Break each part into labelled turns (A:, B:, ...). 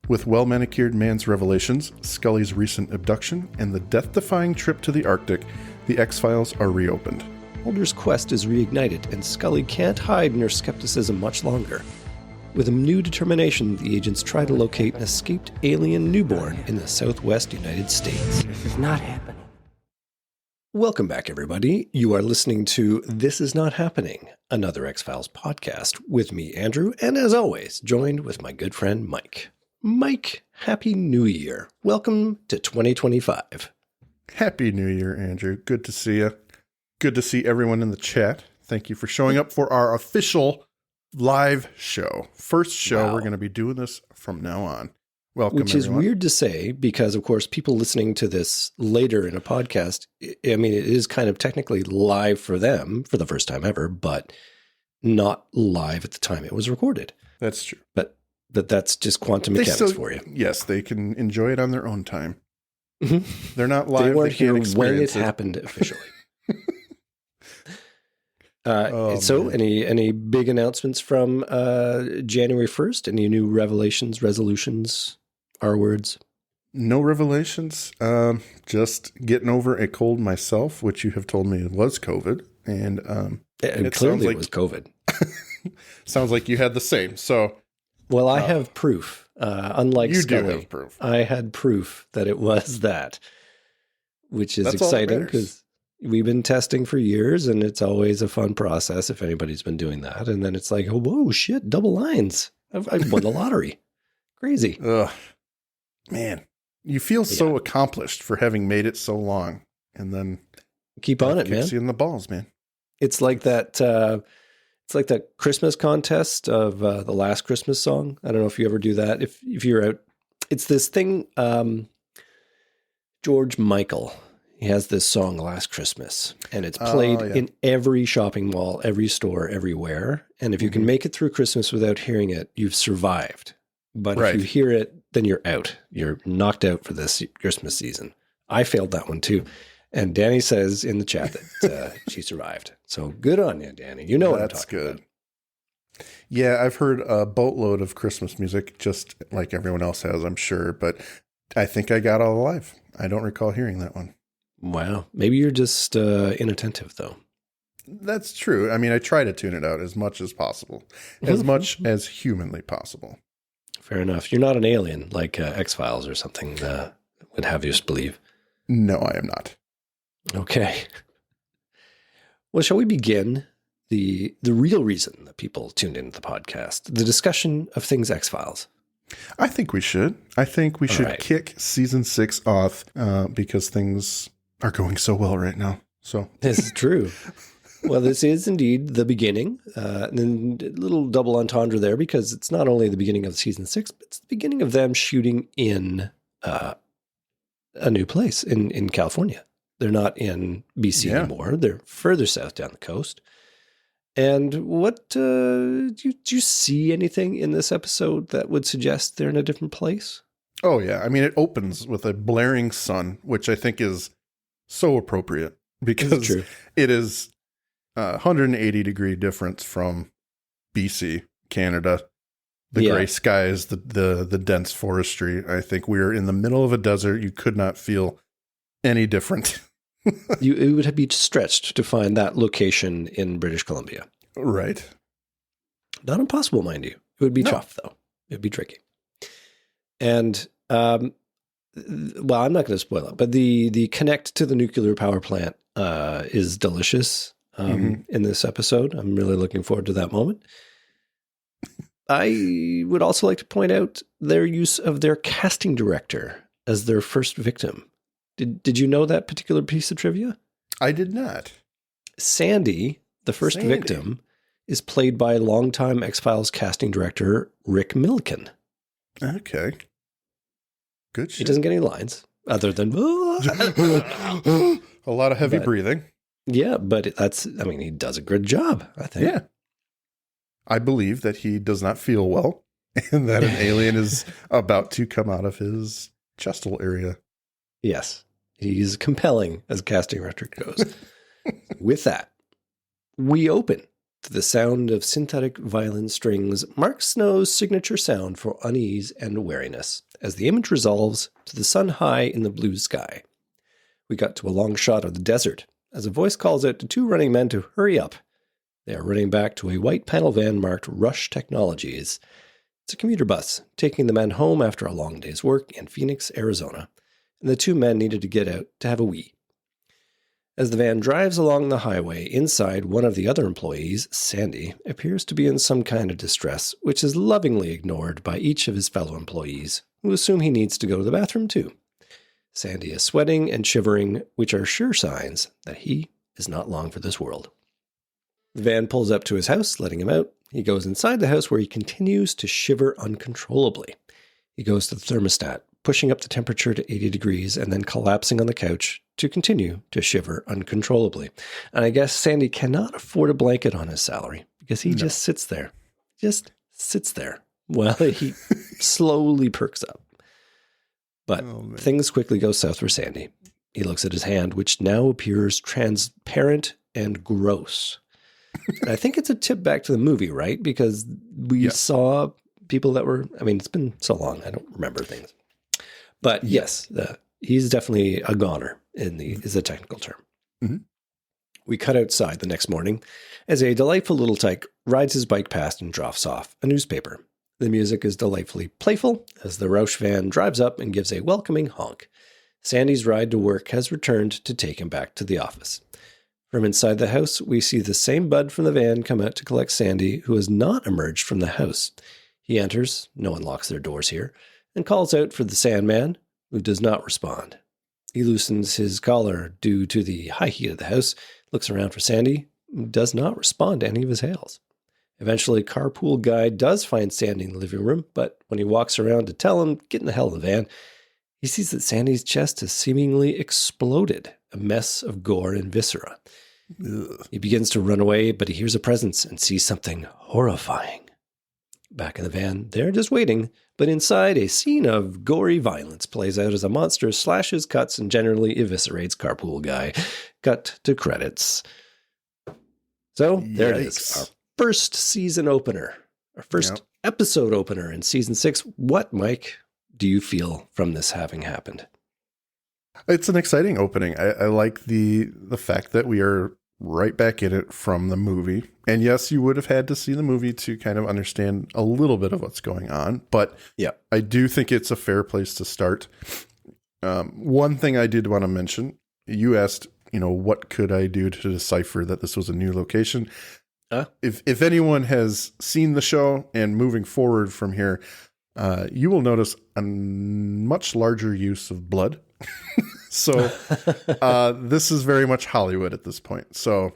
A: With well-manicured man's revelations, Scully's recent abduction, and the death-defying trip to the Arctic, the X-Files are reopened.
B: Mulder's quest is reignited, and Scully can't hide in her skepticism much longer. With a new determination, the agents try to locate an escaped alien newborn in the southwest United States.
C: This is not happening.
B: Welcome back, everybody. You are listening to This Is Not Happening, another X-Files podcast with me, Andrew, and as always, joined with my good friend, Mike. Mike, Happy New Year. Welcome to 2025.
A: Happy New Year, Andrew. Good to see you. Good to see everyone in the chat. Thank you for showing up for our official live show. First show. Wow. We're going to be doing this from now on. Welcome,
B: Which is weird to say because, of course, people listening to this later in a podcast, I mean, it is kind of technically live for them for the first time ever, but not live at the time it was recorded.
A: That's true.
B: But that's just quantum mechanics for you.
A: Yes, they can enjoy it on their own time. Mm-hmm. They're not live.
B: They weren't here when it happened officially. So man. Any big announcements from January 1st? Any new revelations, resolutions, R words?
A: No revelations. Just getting over a cold myself, which you have told me was COVID. And
B: it clearly was COVID.
A: Sounds like you had the same. So,
B: well, I have proof. Unlike
A: you
B: Scully,
A: do have proof.
B: I had proof that it was that, which is exciting because we've been testing for years, and it's always a fun process if anybody's been doing that. And then it's like, oh, whoa, shit, double lines. I've won the lottery. Crazy.
A: Ugh. Man, you feel so accomplished for having made it so long, and then
B: keep on it, man.
A: Kicks you in the balls, man.
B: It's like that. It's like that Christmas contest of the Last Christmas song. I don't know if you ever do that. If you're out, it's this thing. George Michael, he has this song Last Christmas, and it's played in every shopping mall, every store, everywhere. And if you can make it through Christmas without hearing it, you've survived. But if you hear it, then you're out. You're knocked out for this Christmas season. I failed that one too. And Danny says in the chat that she survived. So good on you, Danny. You know what I'm talking about.
A: Yeah, I've heard a boatload of Christmas music, just like everyone else has, I'm sure. But I think I got all alive. I don't recall hearing that one.
B: Wow. Maybe you're just inattentive, though.
A: That's true. I mean, I try to tune it out as much as possible, as much as humanly possible.
B: Fair enough. You're not an alien like X-Files or something would have you believe.
A: No, I am not.
B: Okay. Well, shall we begin the real reason that people tuned into the podcast, the discussion of things X-Files?
A: I think we should. I think we should kick season 6 off because things are going so well right now. So
B: this is true. Well, this is indeed the beginning. And then a little double entendre there because it's not only the beginning of season 6, but it's the beginning of them shooting in a new place in California. They're not in BC anymore. They're further south down the coast. And what do you see anything in this episode that would suggest they're in a different place?
A: Oh, yeah. I mean, it opens with a blaring sun, which I think is so appropriate because it is 180-degree difference from BC, Canada. The gray skies, the dense forestry. I think we're in the middle of a desert. You could not feel any different.
B: It would be stretched to find that location in British Columbia.
A: Right.
B: Not impossible, mind you. It would be tough, though. It would be tricky. And, well, I'm not going to spoil it, but the connect to the nuclear power plant is delicious in this episode. I'm really looking forward to that moment. I would also like to point out their use of their casting director as their first victim. Did you know that particular piece of trivia?
A: I did not.
B: Sandy, the first victim, is played by longtime X-Files casting director Rick Milliken.
A: Okay. Good shit.
B: He doesn't get any lines other than
A: a lot of heavy breathing.
B: Yeah, but he does a good job, I think.
A: Yeah. I believe that he does not feel well and that an alien is about to come out of his chest hole area.
B: Yes, he's compelling as casting director goes. With that, we open to the sound of synthetic violin strings, Mark Snow's signature sound for unease and wariness, as the image resolves to the sun high in the blue sky. We got to a long shot of the desert, as a voice calls out to two running men to hurry up. They are running back to a white panel van marked Rush Technologies. It's a commuter bus, taking the men home after a long day's work in Phoenix, Arizona, and the two men needed to get out to have a wee. As the van drives along the highway, inside, one of the other employees, Sandy, appears to be in some kind of distress, which is lovingly ignored by each of his fellow employees, who assume he needs to go to the bathroom too. Sandy is sweating and shivering, which are sure signs that he is not long for this world. The van pulls up to his house, letting him out. He goes inside the house where he continues to shiver uncontrollably. He goes to the thermostat, pushing up the temperature to 80 degrees and then collapsing on the couch to continue to shiver uncontrollably. And I guess Sandy cannot afford a blanket on his salary because he just sits there while he slowly perks up. But things quickly go south for Sandy. He looks at his hand, which now appears transparent and gross. And I think it's a tip back to the movie, right? Because we saw people that were, it's been so long, I don't remember things. But yes, he's definitely a goner is the technical term. Mm-hmm. We cut outside the next morning as a delightful little tyke rides his bike past and drops off a newspaper. The music is delightfully playful as the Roush van drives up and gives a welcoming honk. Sandy's ride to work has returned to take him back to the office. From inside the house, we see the same bud from the van come out to collect Sandy, who has not emerged from the house. He enters, no one locks their doors here, and calls out for the Sandman, who does not respond. He loosens his collar due to the high heat of the house, looks around for Sandy, who does not respond to any of his hails. Eventually, Carpool Guy does find Sandy in the living room, but when he walks around to tell him, get in the hell of the van, he sees that Sandy's chest has seemingly exploded, a mess of gore and viscera. Ugh. He begins to run away, but he hears a presence and sees something horrifying. Back in the van, they're just waiting, but inside, a scene of gory violence plays out as a monster slashes, cuts, and generally eviscerates Carpool Guy. Cut to credits. So, there it is. Our first season opener. Our first episode opener in season 6. What, Mike, do you feel from this having happened?
A: It's an exciting opening. I like the fact that we are right back in it from the movie. And yes, you would have had to see the movie to kind of understand a little bit of what's going on. But I do think it's a fair place to start. One thing I did want to mention, you asked, what could I do to decipher that this was a new location? If anyone has seen the show and moving forward from here, you will notice a much larger use of blood. So this is very much Hollywood at this point. So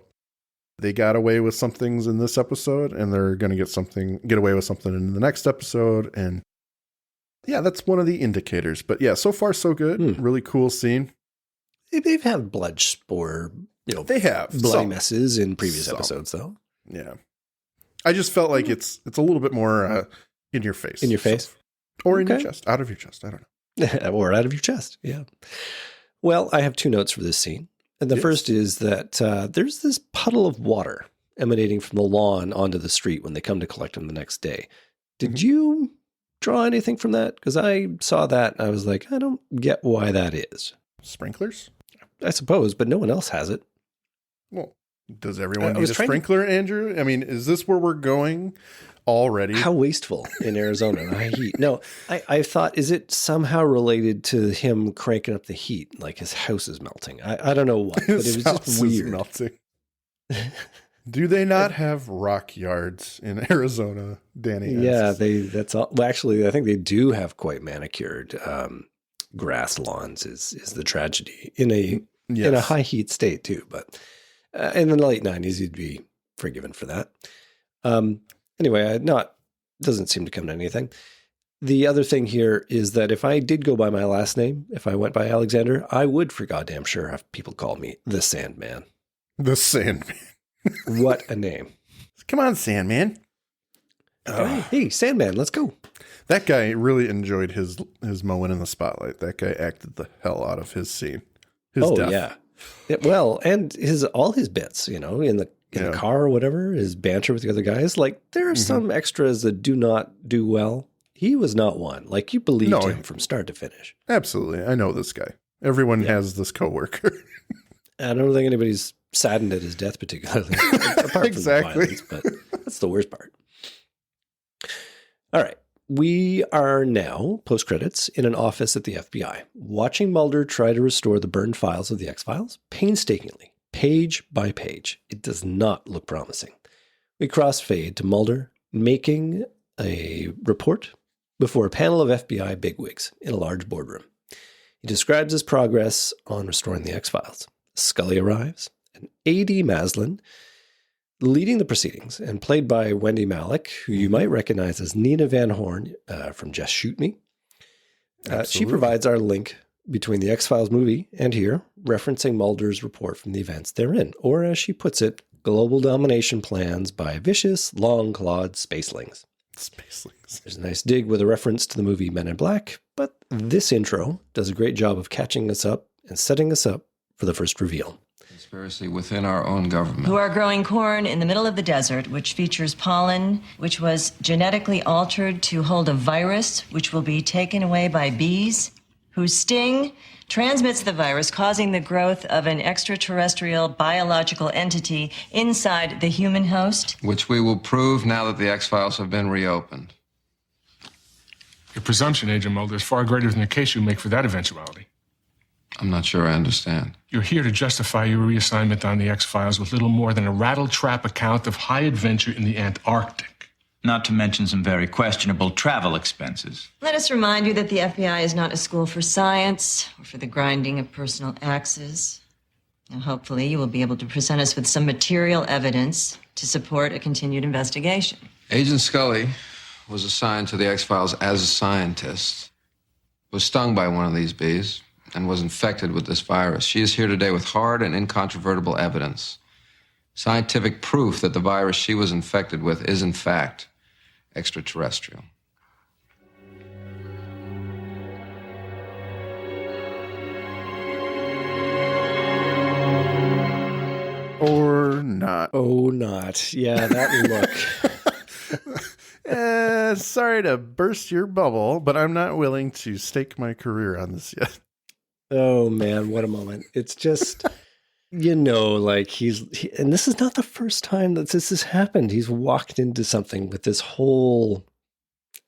A: they got away with some things in this episode, and they're going to get away with something in the next episode. And that's one of the indicators. But so far so good. Really cool scene.
B: They've had blood spore,
A: they have
B: bloody messes in previous episodes, though.
A: Yeah, I just felt like it's a little bit more in your face, or in your chest, out of your chest. I don't know.
B: Or out of your chest. Yeah. Well, I have 2 notes for this scene. And the first is that there's this puddle of water emanating from the lawn onto the street when they come to collect him the next day. Did you draw anything from that? Because I saw that and I was like, I don't get why that is.
A: Sprinklers?
B: I suppose, but no one else has it.
A: Well, does everyone need a sprinkler, Andrew? Is this where we're going already?
B: How wasteful in Arizona, the high heat. No, I thought, is it somehow related to him cranking up the heat, like his house is melting? I don't know what, but it was just weird.
A: Melting. Do they not have rock yards in Arizona, Danny?
B: Yeah, that's all. Well, actually, I think they do have quite manicured grass lawns. Is the tragedy in a high heat state too? But in the late 90s, you'd be forgiven for that. Anyway, doesn't seem to come to anything. The other thing here is that if I did go by my last name, if I went by Alexander, I would for goddamn sure have people call me the Sandman.
A: The Sandman.
B: What a name.
A: Come on, Sandman.
B: Hey, Sandman, let's go.
A: That guy really enjoyed his moment in the spotlight. That guy acted the hell out of his scene. His death.
B: Yeah. Well, and all his bits, in the in the car or whatever, his banter with the other guys. Like, there are some extras that do not do well. He was not one. Like, you believed him from start to finish.
A: Absolutely. I know this guy. Everyone has this coworker.
B: I don't think anybody's saddened at his death particularly, apart from the violence, but that's the worst part. All right. We are now, post-credits, in an office at the FBI, watching Mulder try to restore the burned files of the X-Files painstakingly, page by page. It does not look promising. We cross-fade to Mulder making a report before a panel of FBI bigwigs in a large boardroom. He describes his progress on restoring the X-Files. Scully arrives, and A.D. Maslin, leading the proceedings, and played by Wendy Malick, who you might recognize as Nina Van Horn from Just Shoot Me. She provides our link between the X-Files movie and here, referencing Mulder's report from the events therein, or as she puts it, global domination plans by vicious, long-clawed spacelings. There's a nice dig with a reference to the movie Men in Black, but this intro does a great job of catching us up and setting us up for the first reveal.
C: Conspiracy within our own government.
D: Who are growing corn in the middle of the desert, which features pollen, which was genetically altered to hold a virus, which will be taken away by bees, whose sting transmits the virus, causing the growth of an extraterrestrial biological entity inside the human host.
C: Which we will prove now that the X-Files have been reopened.
E: Your presumption, Agent Mulder, is far greater than the case you make for that eventuality.
C: I'm not sure I understand.
E: You're here to justify your reassignment on the X-Files with little more than a rattle-trap account of high adventure in the Antarctic.
F: Not to mention some very questionable travel expenses.
D: Let us remind you that the FBI is not a school for science or for the grinding of personal axes. Now, hopefully, you will be able to present us with some material evidence to support a continued investigation.
C: Agent Scully was assigned to the X-Files as a scientist, was stung by one of these bees, and was infected with this virus. She is here today with hard and incontrovertible evidence. Scientific proof that the virus she was infected with is, in fact, extraterrestrial.
A: Or not.
B: Oh, not. Yeah, that look.
A: Sorry to burst your bubble, but I'm not willing to stake my career on this yet.
B: Oh, man, what a moment. It's just, like and this is not the first time that this has happened. He's walked into something with this whole,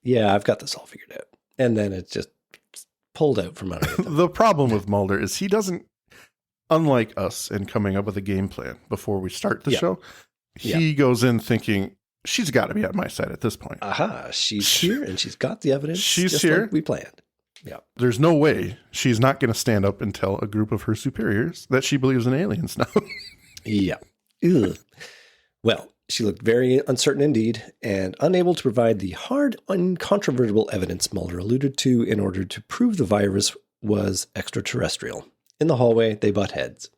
B: I've got this all figured out. And then it's just pulled out from under him.
A: The problem with Mulder is he doesn't, unlike us in coming up with a game plan before we start the show, he goes in thinking, she's got to be on my side at this point.
B: She's here and she's got the evidence.
A: She's
B: just
A: here.
B: Like we planned. Yeah.
A: There's no way she's not going to stand up and tell a group of her superiors that she believes in aliens now.
B: Yeah. Ugh. Well, she looked very uncertain indeed and unable to provide the hard, uncontrovertible evidence Mulder alluded to in order to prove the virus was extraterrestrial. In the hallway, they butt heads.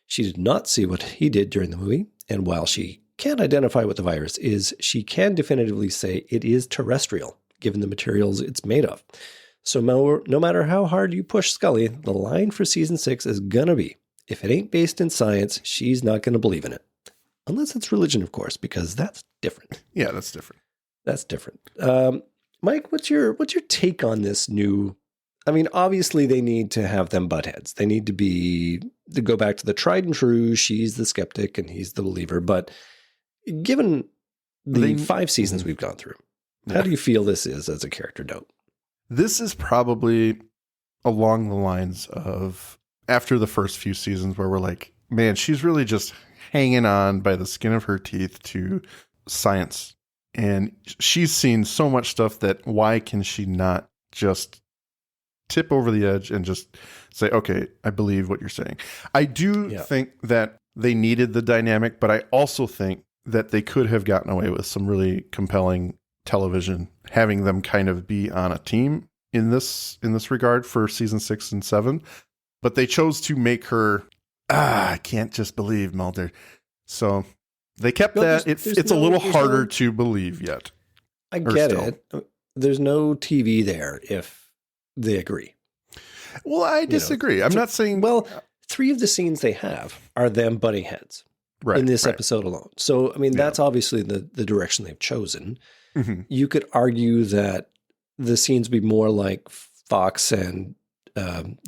B: She did not see what he did during the movie, and while she can't identify what the virus is, she can definitively say it is terrestrial, given the materials it's made of. So no matter how hard you push Scully, the line for season 6 is going to be, if it ain't based in science, she's not going to believe in it. Unless it's religion, of course, because that's different.
A: Yeah, that's different.
B: That's different. Mike, what's your take on this new? I mean, obviously they need to have them butt heads. They need to go back to the tried and true. She's the skeptic and he's the believer. But given the 5 seasons we've gone through, how do you feel this is as a character note?
A: This is probably along the lines of after the first few seasons where we're like, man, she's really just hanging on by the skin of her teeth to science. And she's seen so much stuff that why can she not just tip over the edge and just say, okay, I believe what you're saying. I do think that they needed the dynamic, but I also think that they could have gotten away with some really compelling television, having them kind of be on a team in this regard for season 6 and 7. But they chose to make her, I can't just believe Mulder. So they kept that. It's a little harder to believe yet.
B: I get it. There's no TV there if they agree.
A: Well, I disagree. I'm not saying...
B: Well, 3 of the scenes they have are them butting heads. in this episode alone. So, I mean, that's obviously the direction they've chosen.
A: Mm-hmm.
B: You could argue that the scenes be more like Fox and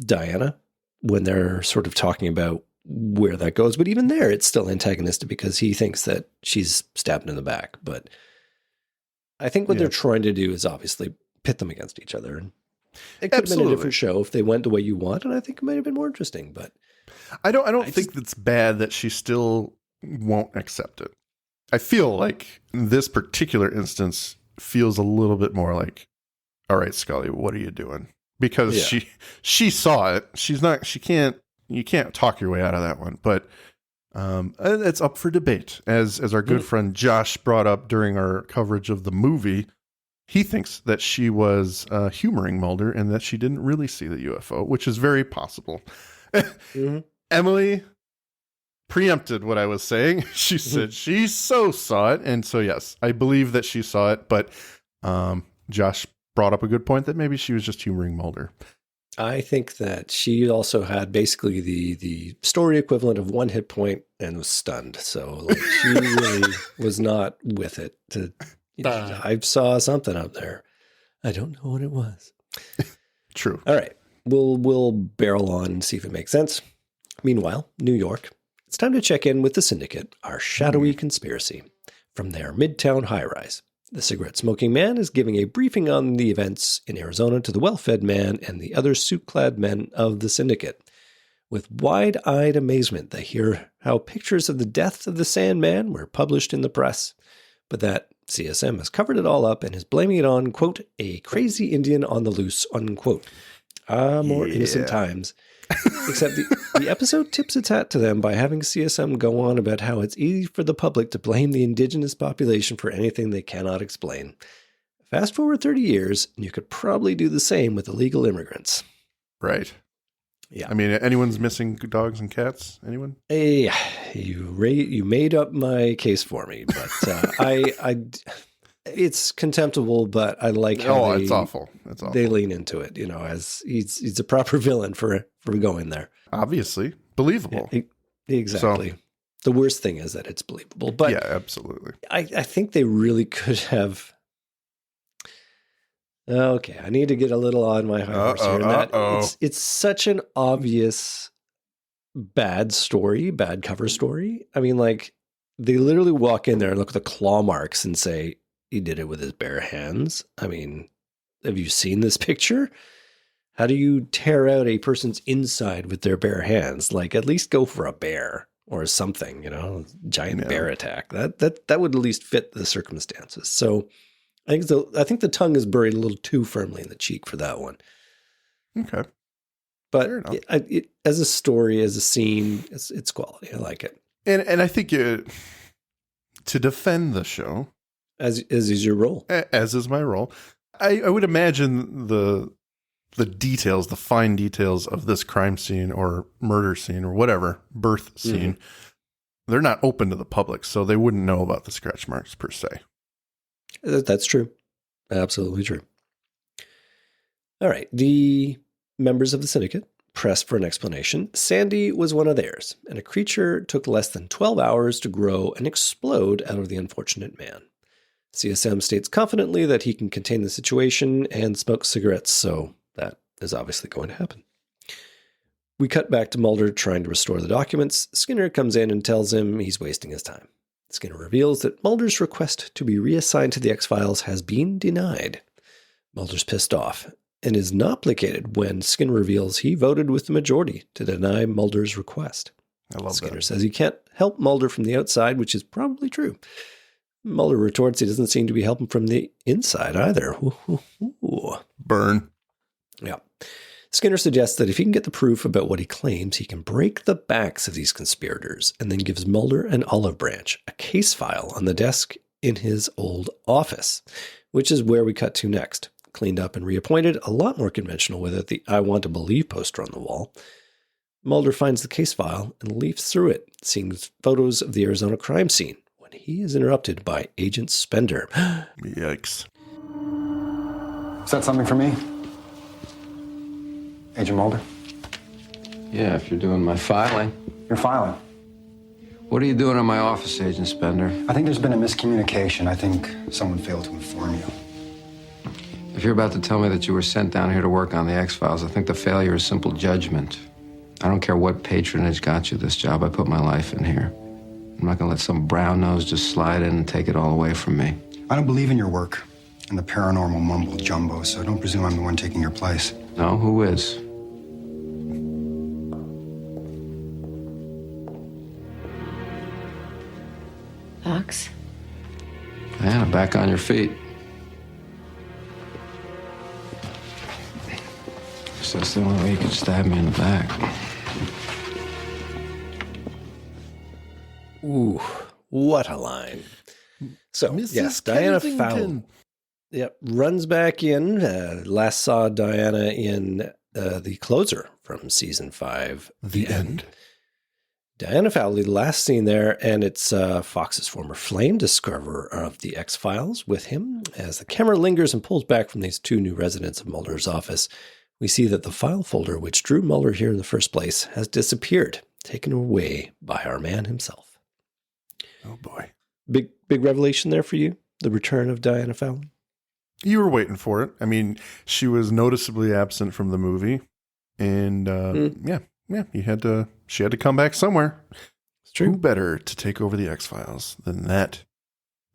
B: Diana when they're sort of talking about where that goes. But even there, it's still antagonistic because he thinks that she's stabbed in the back. But I think what they're trying to do is obviously pit them against each other. And it could have been a different show if they went the way you want, and I think it might have been more interesting. But
A: I don't think it's bad that she still won't accept it. I feel like this particular instance feels a little bit more like, all right, Scully, what are you doing? Because she saw it. You can't talk your way out of that one. But it's up for debate. As our good friend Josh brought up during our coverage of the movie, he thinks that she was humoring Mulder and that she didn't really see the UFO, which is very possible. Emily preempted what I was saying. She said she saw it. And so, yes, I believe that she saw it. But Josh brought up a good point that maybe she was just humoring Mulder.
B: I think that she also had basically the story equivalent of 1 hit point and was stunned. So like, she really was not with it. I saw something up there. I don't know what it was.
A: True.
B: All right. We'll barrel on and see if it makes sense. Meanwhile, New York. It's time to check in with the Syndicate, our shadowy conspiracy, from their midtown high-rise. The cigarette-smoking man is giving a briefing on the events in Arizona to the well-fed man and the other suit-clad men of the Syndicate. With wide-eyed amazement, they hear how pictures of the death of the Sandman were published in the press, but that CSM has covered it all up and is blaming it on, quote, a crazy Indian on the loose, unquote. More innocent times. Except the episode tips its hat to them by having CSM go on about how it's easy for the public to blame the indigenous population for anything they cannot explain. Fast forward 30 years, and you could probably do the same with illegal immigrants.
A: Right.
B: Yeah.
A: I mean, anyone's missing dogs and cats? Anyone?
B: Hey, you made up my case for me, but it's contemptible, but I like how
A: it's awful. It's awful.
B: They lean into it, as he's a proper villain for going there.
A: Obviously. Believable.
B: Yeah, exactly. So, the worst thing is that it's believable. But
A: yeah, absolutely.
B: I think they really could have. Okay, I need to get a little on my high horse here. It's such an obvious bad story, bad cover story. I mean, like, they literally walk in there and look at the claw marks and say, he did it with his bare hands. I mean, have you seen this picture? How do you tear out a person's inside with their bare hands? Like, at least go for a bear or something, giant bear attack. That would at least fit the circumstances. So I think the tongue is buried a little too firmly in the cheek for that one.
A: Okay.
B: But it, as a story, as a scene, it's quality. I like it.
A: And I think to defend the show,
B: as is your role,
A: as is my role, I would imagine the details, the fine details of this crime scene or murder scene or whatever, birth scene, they're not open to the public, so they wouldn't know about the scratch marks per se.
B: That's true. Absolutely true. All right. The members of the Syndicate pressed for an explanation. Sandy was one of theirs, and a creature took less than 12 hours to grow and explode out of the unfortunate man. CSM states confidently that he can contain the situation and smoke cigarettes, so that is obviously going to happen. We cut back to Mulder trying to restore the documents. Skinner comes in and tells him he's wasting his time. Skinner reveals that Mulder's request to be reassigned to the X-Files has been denied. Mulder's pissed off and is not placated when Skinner reveals he voted with the majority to deny Mulder's request.
A: I love
B: Skinner
A: that.
B: says he can't help Mulder from the outside, which is probably true. Mulder retorts he doesn't seem to be helping from the inside either. Ooh.
A: Burn.
B: Yeah. Skinner suggests that if he can get the proof about what he claims, he can break the backs of these conspirators, and then gives Mulder an olive branch, a case file on the desk in his old office, which is where we cut to next. Cleaned up and reappointed, a lot more conventional with it, the I Want to Believe poster on the wall. Mulder finds the case file and leafs through it, seeing photos of the Arizona crime scene, when he is interrupted by Agent Spender.
A: Yikes.
G: Is that something for me? Agent Mulder?
C: Yeah, if you're doing my filing.
G: You're filing.
C: What are you doing in my office, Agent Spender?
G: I think there's been a miscommunication. I think someone failed to inform you.
C: If you're about to tell me that you were sent down here to work on the X-Files, I think the failure is simple judgment. I don't care what patronage got you this job. I put my life in here. I'm not gonna let some brown nose just slide in and take it all away from me.
G: I don't believe in your work and the paranormal mumbo jumbo, so don't presume I'm the one taking your place.
C: No, who is?
H: Fox?
C: Diana, back on your feet. So that's the only way you could stab me in the back.
B: Ooh, what a line. So,
A: Mrs.
B: yes, Diana
A: Kensington.
B: Fowle runs back in. Last saw Diana in the closer from season 5,
A: The End.
B: Diana Fowle, last seen there, and it's Fox's former flame discoverer of the X-Files with him. As the camera lingers and pulls back from these 2 new residents of Mulder's office, we see that the file folder which drew Mulder here in the first place has disappeared, taken away by our man himself.
A: Oh boy.
B: Big revelation there for you, the return of Diana Fowle?
A: You were waiting for it. I mean, she was noticeably absent from the movie. And she had to come back somewhere.
B: It's true.
A: Who better to take over the X-Files than that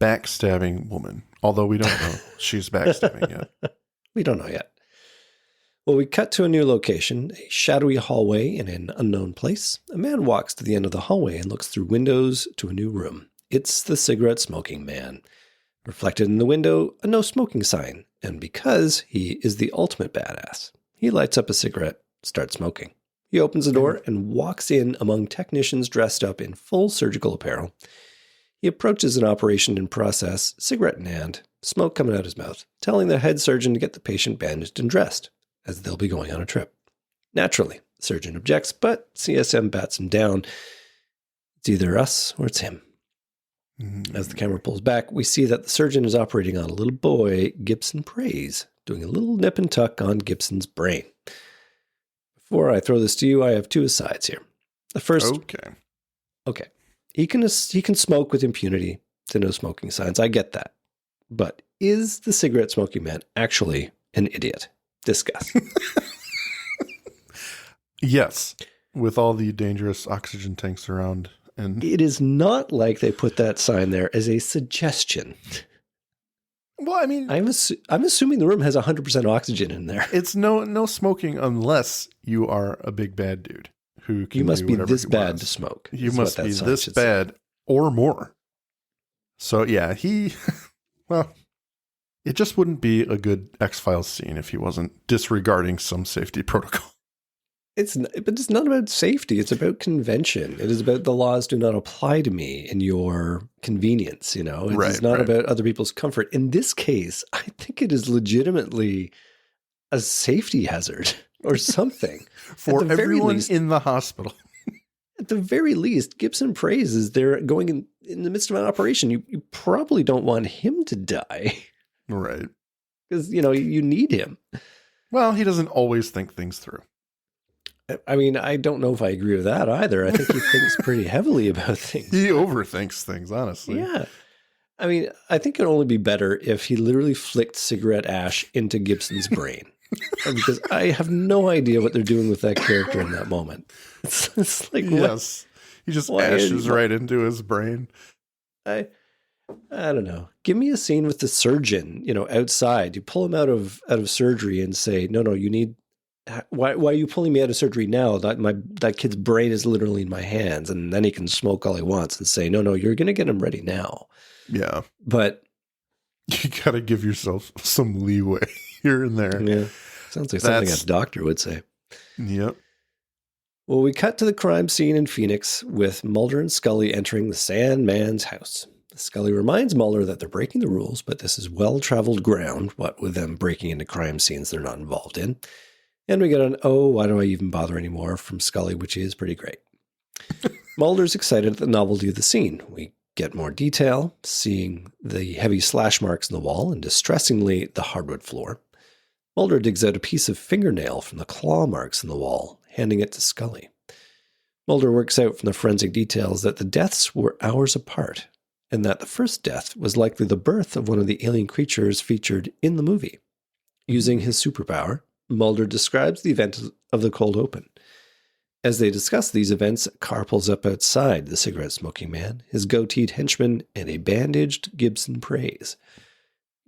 A: backstabbing woman? Although we don't know she's backstabbing yet.
B: We don't know yet. Well, we cut to a new location, a shadowy hallway in an unknown place. A man walks to the end of the hallway and looks through windows to a new room. It's the cigarette smoking man. Reflected in the window, a no smoking sign. And because he is the ultimate badass, he lights up a cigarette, starts smoking. He opens the door and walks in among technicians dressed up in full surgical apparel. He approaches an operation in process, cigarette in hand, smoke coming out his mouth, telling the head surgeon to get the patient bandaged and dressed, as they'll be going on a trip. Naturally, the surgeon objects, but CSM bats him down. It's either us or it's him. As the camera pulls back, we see that the surgeon is operating on a little boy, Gibson Praise, doing a little nip and tuck on Gibson's brain. Before I throw this to you, I have 2 asides here. The first... Okay. He can smoke with impunity to no smoking signs. I get that. But is the cigarette smoking man actually an idiot? Discuss.
A: Yes. With all the dangerous oxygen tanks around. And
B: it is not like they put that sign there as a suggestion.
A: Well, I mean,
B: I'm assuming the room has 100% oxygen in there.
A: It's no smoking unless you are a big bad dude who can.
B: You must be this bad
A: wants.
B: to smoke.
A: You must be this bad or more. So yeah, well, it just wouldn't be a good X-Files scene if he wasn't disregarding some safety protocol.
B: But it's not about safety. It's about convention. It is about the laws do not apply to me in your convenience. You know, it's not about other people's comfort. In this case, I think it is legitimately a safety hazard or something
A: for everyone in the hospital.
B: At the very least, Gibson Praise is there going in the midst of an operation. You probably don't want him to die.
A: Right.
B: Because, you need him.
A: Well, he doesn't always think things through.
B: I mean, I don't know if I agree with that either. I think he thinks pretty heavily about things.
A: He overthinks things, honestly.
B: Yeah. I mean, I think it would only be better if he literally flicked cigarette ash into Gibson's brain. Because I have no idea what they're doing with that character in that moment. It's like,
A: yes. He just ashes right into his brain.
B: I don't know. Give me a scene with the surgeon, outside. You pull him out of surgery and say, no, you need... Why are you pulling me out of surgery now? That kid's brain is literally in my hands, and then he can smoke all he wants and say, no, you're going to get him ready now.
A: Yeah.
B: But
A: you got to give yourself some leeway here and there.
B: Yeah. Sounds like something a doctor would say.
A: Yep.
B: Well, we cut to the crime scene in Phoenix with Mulder and Scully entering the Sandman's house. Scully reminds Mulder that they're breaking the rules, but this is well-traveled ground, what with them breaking into crime scenes they're not involved in. And we get an, why do I even bother anymore from Scully, which is pretty great. Mulder's excited at the novelty of the scene. We get more detail, seeing the heavy slash marks in the wall and distressingly the hardwood floor. Mulder digs out a piece of fingernail from the claw marks in the wall, handing it to Scully. Mulder works out from the forensic details that the deaths were hours apart, and that the first death was likely the birth of one of the alien creatures featured in the movie. Using his superpower, Mulder describes the event of the cold open. As they discuss these events, Carr pulls up outside the cigarette-smoking man, his goateed henchman, and a bandaged Gibson prays.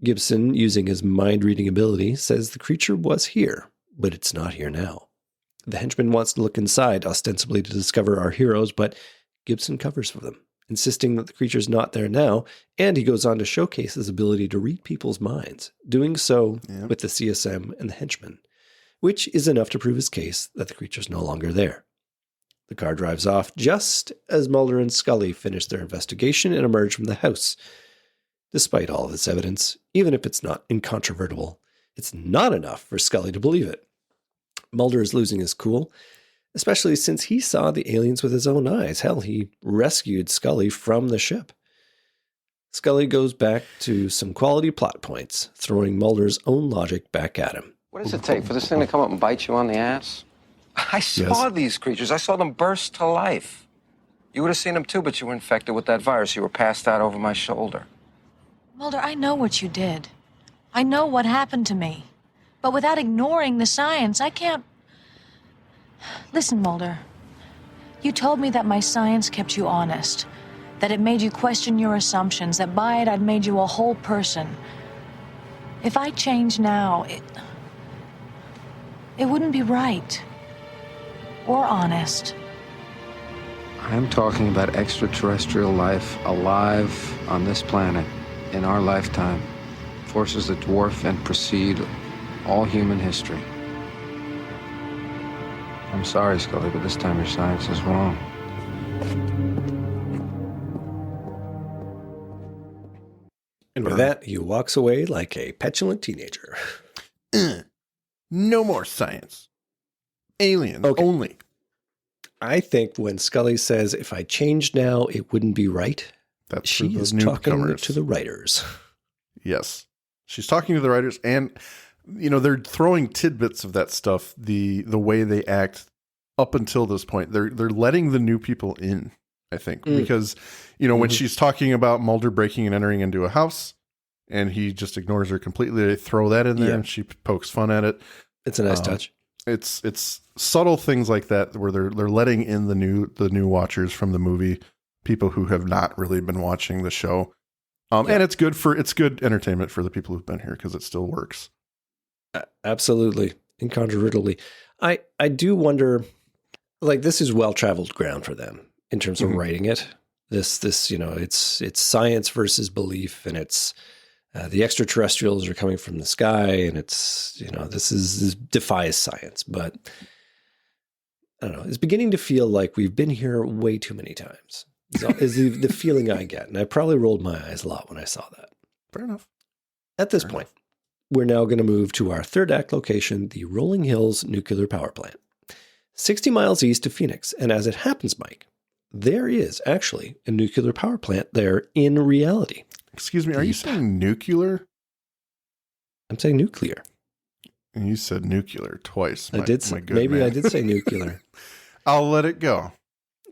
B: Gibson, using his mind-reading ability, says the creature was here, but it's not here now. The henchman wants to look inside, ostensibly to discover our heroes, but Gibson covers for them, insisting that the creature's not there now, and he goes on to showcase his ability to read people's minds, doing so with the CSM and the henchman, which is enough to prove his case that the creature's no longer there. The car drives off just as Mulder and Scully finish their investigation and emerge from the house. Despite all of this evidence, even if it's not incontrovertible, it's not enough for Scully to believe it. Mulder is losing his cool, especially since he saw the aliens with his own eyes. Hell, he rescued Scully from the ship. Scully goes back to some quality plot points, throwing Mulder's own logic back at him.
C: What does it take for this thing to come up and bite you on the ass? I saw these creatures. I saw them burst to life. You would have seen them too, but you were infected with that virus. You were passed out over my shoulder.
I: Mulder, I know what you did. I know what happened to me. But without ignoring the science, I can't... Listen, Mulder. You told me that my science kept you honest, that it made you question your assumptions, that by it I'd made you a whole person. If I change now, it wouldn't be right. Or honest.
C: I'm talking about extraterrestrial life alive on this planet in our lifetime. Forces that dwarf and precede all human history. I'm sorry, Scully, but this time your science is wrong.
B: And with that, he walks away like a petulant teenager.
A: No more science. Aliens only.
B: I think when Scully says, if I changed now, it wouldn't be right,
A: That's
B: she is talking to the writers.
A: Yes. She's talking to the writers, and, you know, they're throwing tidbits of that stuff, the way they act up until this point. They're letting the new people in, I think, because, you know, when she's talking about Mulder breaking and entering into a house, and he just ignores her completely, they throw that in there, and she pokes fun at it.
B: It's a nice touch.
A: It's subtle things like that where they're letting in the new watchers from the movie, people who have not really been watching the show, and it's good entertainment for the people who've been here because it still works.
B: Absolutely, incontrovertibly. I do wonder, like, this is well traveled ground for them in terms of writing it. This you know, it's science versus belief, and it's. The extraterrestrials are coming from the sky, and it's, you know, this defies science, but I don't know. It's beginning to feel like we've been here way too many times. Is the feeling I get, and I probably rolled my eyes a lot when I saw that.
A: Fair enough.
B: At this point, we're now going to move to our third act location, the Rolling Hills Nuclear Power Plant, 60 miles east of Phoenix. And as it happens, Mike, there is actually a nuclear power plant there in reality.
A: Excuse me, are you saying nuclear?
B: I'm saying nuclear.
A: And you said nuclear twice.
B: I did say nuclear.
A: I'll let it go.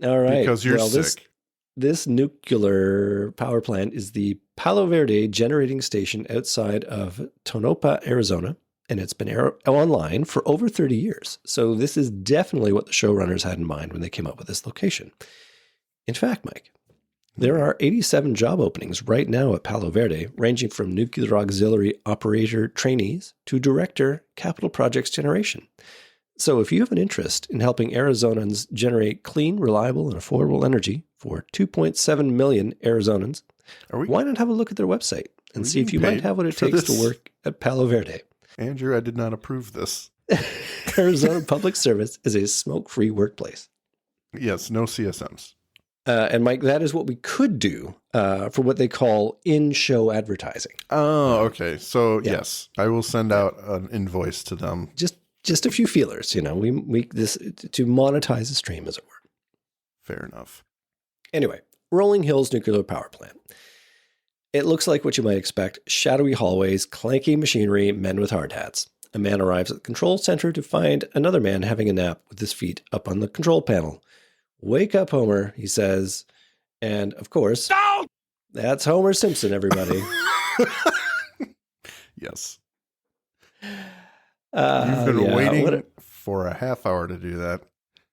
B: All right.
A: Because you're sick.
B: This nuclear power plant is the Palo Verde generating station outside of Tonopah, Arizona, and it's been online for over 30 years. So this is definitely what the showrunners had in mind when they came up with this location. In fact, Mike, there are 87 job openings right now at Palo Verde, ranging from nuclear auxiliary operator trainees to director capital projects generation. So if you have an interest in helping Arizonans generate clean, reliable, and affordable energy for 2.7 million Arizonans, why not have a look at their website and see if you might have what it takes to work at Palo Verde?
A: Andrew, I did not approve this.
B: Arizona Public Service is a smoke-free workplace.
A: Yes, no CSMs.
B: And Mike, that is what we could do for what they call in-show advertising.
A: Oh, okay. So yes, I will send out an invoice to them.
B: Just a few feelers, you know. We this to monetize the stream, as it were.
A: Fair enough.
B: Anyway, Rolling Hills Nuclear Power Plant. It looks like what you might expect: shadowy hallways, clanky machinery, men with hard hats. A man arrives at the control center to find another man having a nap with his feet up on the control panel. Wake up, Homer, he says. And, of course, that's Homer Simpson, everybody.
A: Yes. You've been waiting for a half hour to do that.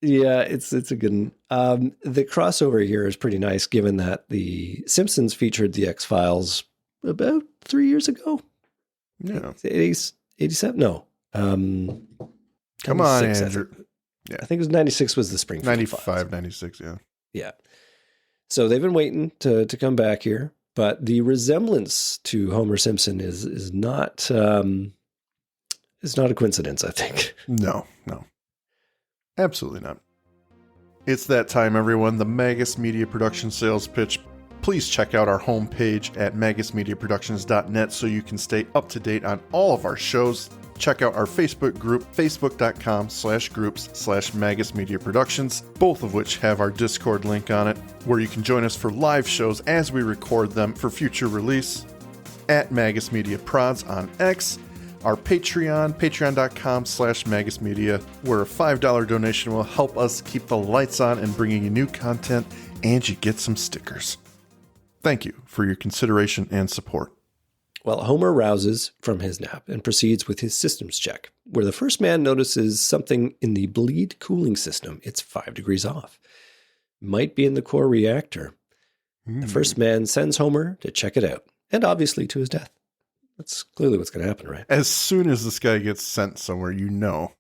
B: Yeah, it's a good one. The crossover here is pretty nice, given that the Simpsons featured the X-Files about 3 years ago.
A: Yeah.
B: 87? No.
A: Come on, Andrew.
B: Yeah. I think it was 96 was the Springfield
A: 95,
B: Files.
A: 96, yeah.
B: Yeah. So they've been waiting to come back here, but the resemblance to Homer Simpson is not it's not a coincidence, I think.
A: No. Absolutely not. It's that time, everyone. The Magus Media Production sales pitch. Please check out our homepage at magusmediaproductions.net so you can stay up to date on all of our shows. Check out our Facebook group, facebook.com/groups/Magus Media Productions, both of which have our Discord link on it, where you can join us for live shows as we record them for future release. At Magus Media Prods on X, our Patreon, patreon.com/MagusMedia, where a $5 donation will help us keep the lights on and bringing you new content, and you get some stickers. Thank you for your consideration and support.
B: Well, Homer rouses from his nap and proceeds with his systems check, where the first man notices something in the bleed cooling system. It's 5 degrees off. Might be in the core reactor. The first man sends Homer to check it out, and obviously to his death. That's clearly what's going to happen, right?
A: As soon as this guy gets sent somewhere, you know.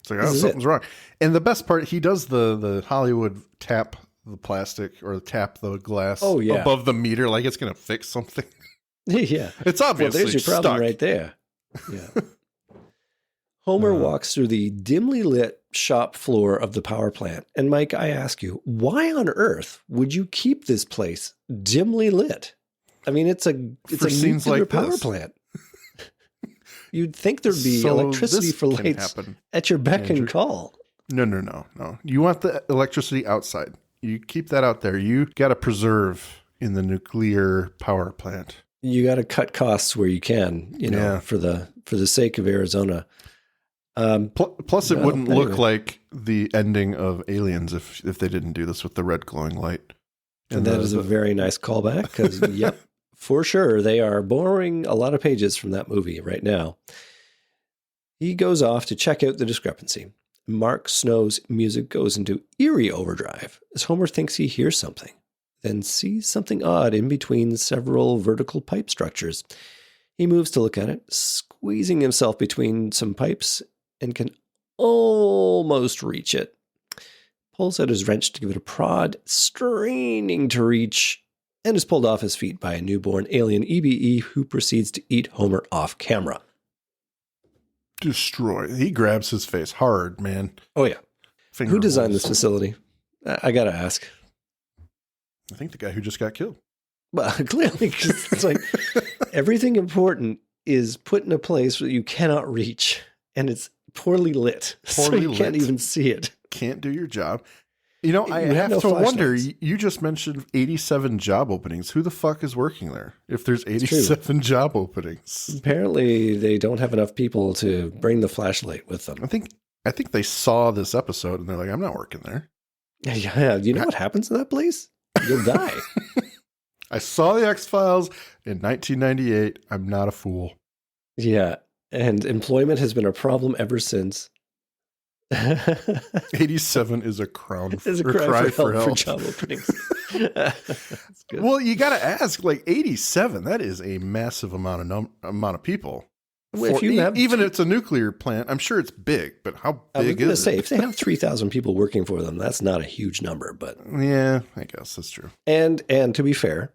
A: It's like, oh, something's wrong. And the best part, he does the Hollywood tap the plastic or tap the glass above the meter like it's going to fix something.
B: Yeah.
A: It's obviously
B: well, there's your problem
A: stuck.
B: right there. Yeah. Homer walks through the dimly lit shop floor of the power plant. And Mike, I ask you, why on earth would you keep this place dimly lit? I mean, it's a nuclear
A: like
B: power plant. You'd think there'd be electricity for lights at your beck and call.
A: No. You want the electricity outside. You keep that out there. You got to preserve in the nuclear power plant.
B: You got to cut costs where you can, for the sake of Arizona.
A: Plus, it wouldn't look like the ending of Aliens if they didn't do this with the red glowing light.
B: And that is a very nice callback because, yep, for sure, they are borrowing a lot of pages from that movie right now. He goes off to check out the discrepancy. Mark Snow's music goes into eerie overdrive as Homer thinks he hears something, then sees something odd in between several vertical pipe structures. He moves to look at it, squeezing himself between some pipes, and can almost reach it. Pulls out his wrench to give it a prod, straining to reach, and is pulled off his feet by a newborn alien EBE who proceeds to eat Homer off camera.
A: Destroy. He grabs his face hard, man.
B: Oh, yeah. Who designed this facility? I got to ask.
A: I think the guy who just got killed.
B: Well, clearly, because it's like everything important is put in a place that you cannot reach, and it's poorly lit. So you can't even see it.
A: Can't do your job. You know, I have to wonder, you just mentioned 87 job openings. Who the fuck is working there if there's 87 job openings?
B: Apparently, they don't have enough people to bring the flashlight with them.
A: I think they saw this episode and they're like, I'm not working there.
B: Yeah. You know what happens in that place? You'll die.
A: I saw the X-Files in 1998. I'm not a fool.
B: Yeah. And employment has been a problem ever since.
A: 87 is a cry
B: for help for job openings. That's good.
A: Well, you got to ask, like 87, that is a massive amount of people.
B: Well,
A: even if it's a nuclear plant, I'm sure it's big, but how big is it?
B: If they have 3,000 people working for them, that's not a huge number, but
A: yeah, I guess that's true.
B: And to be fair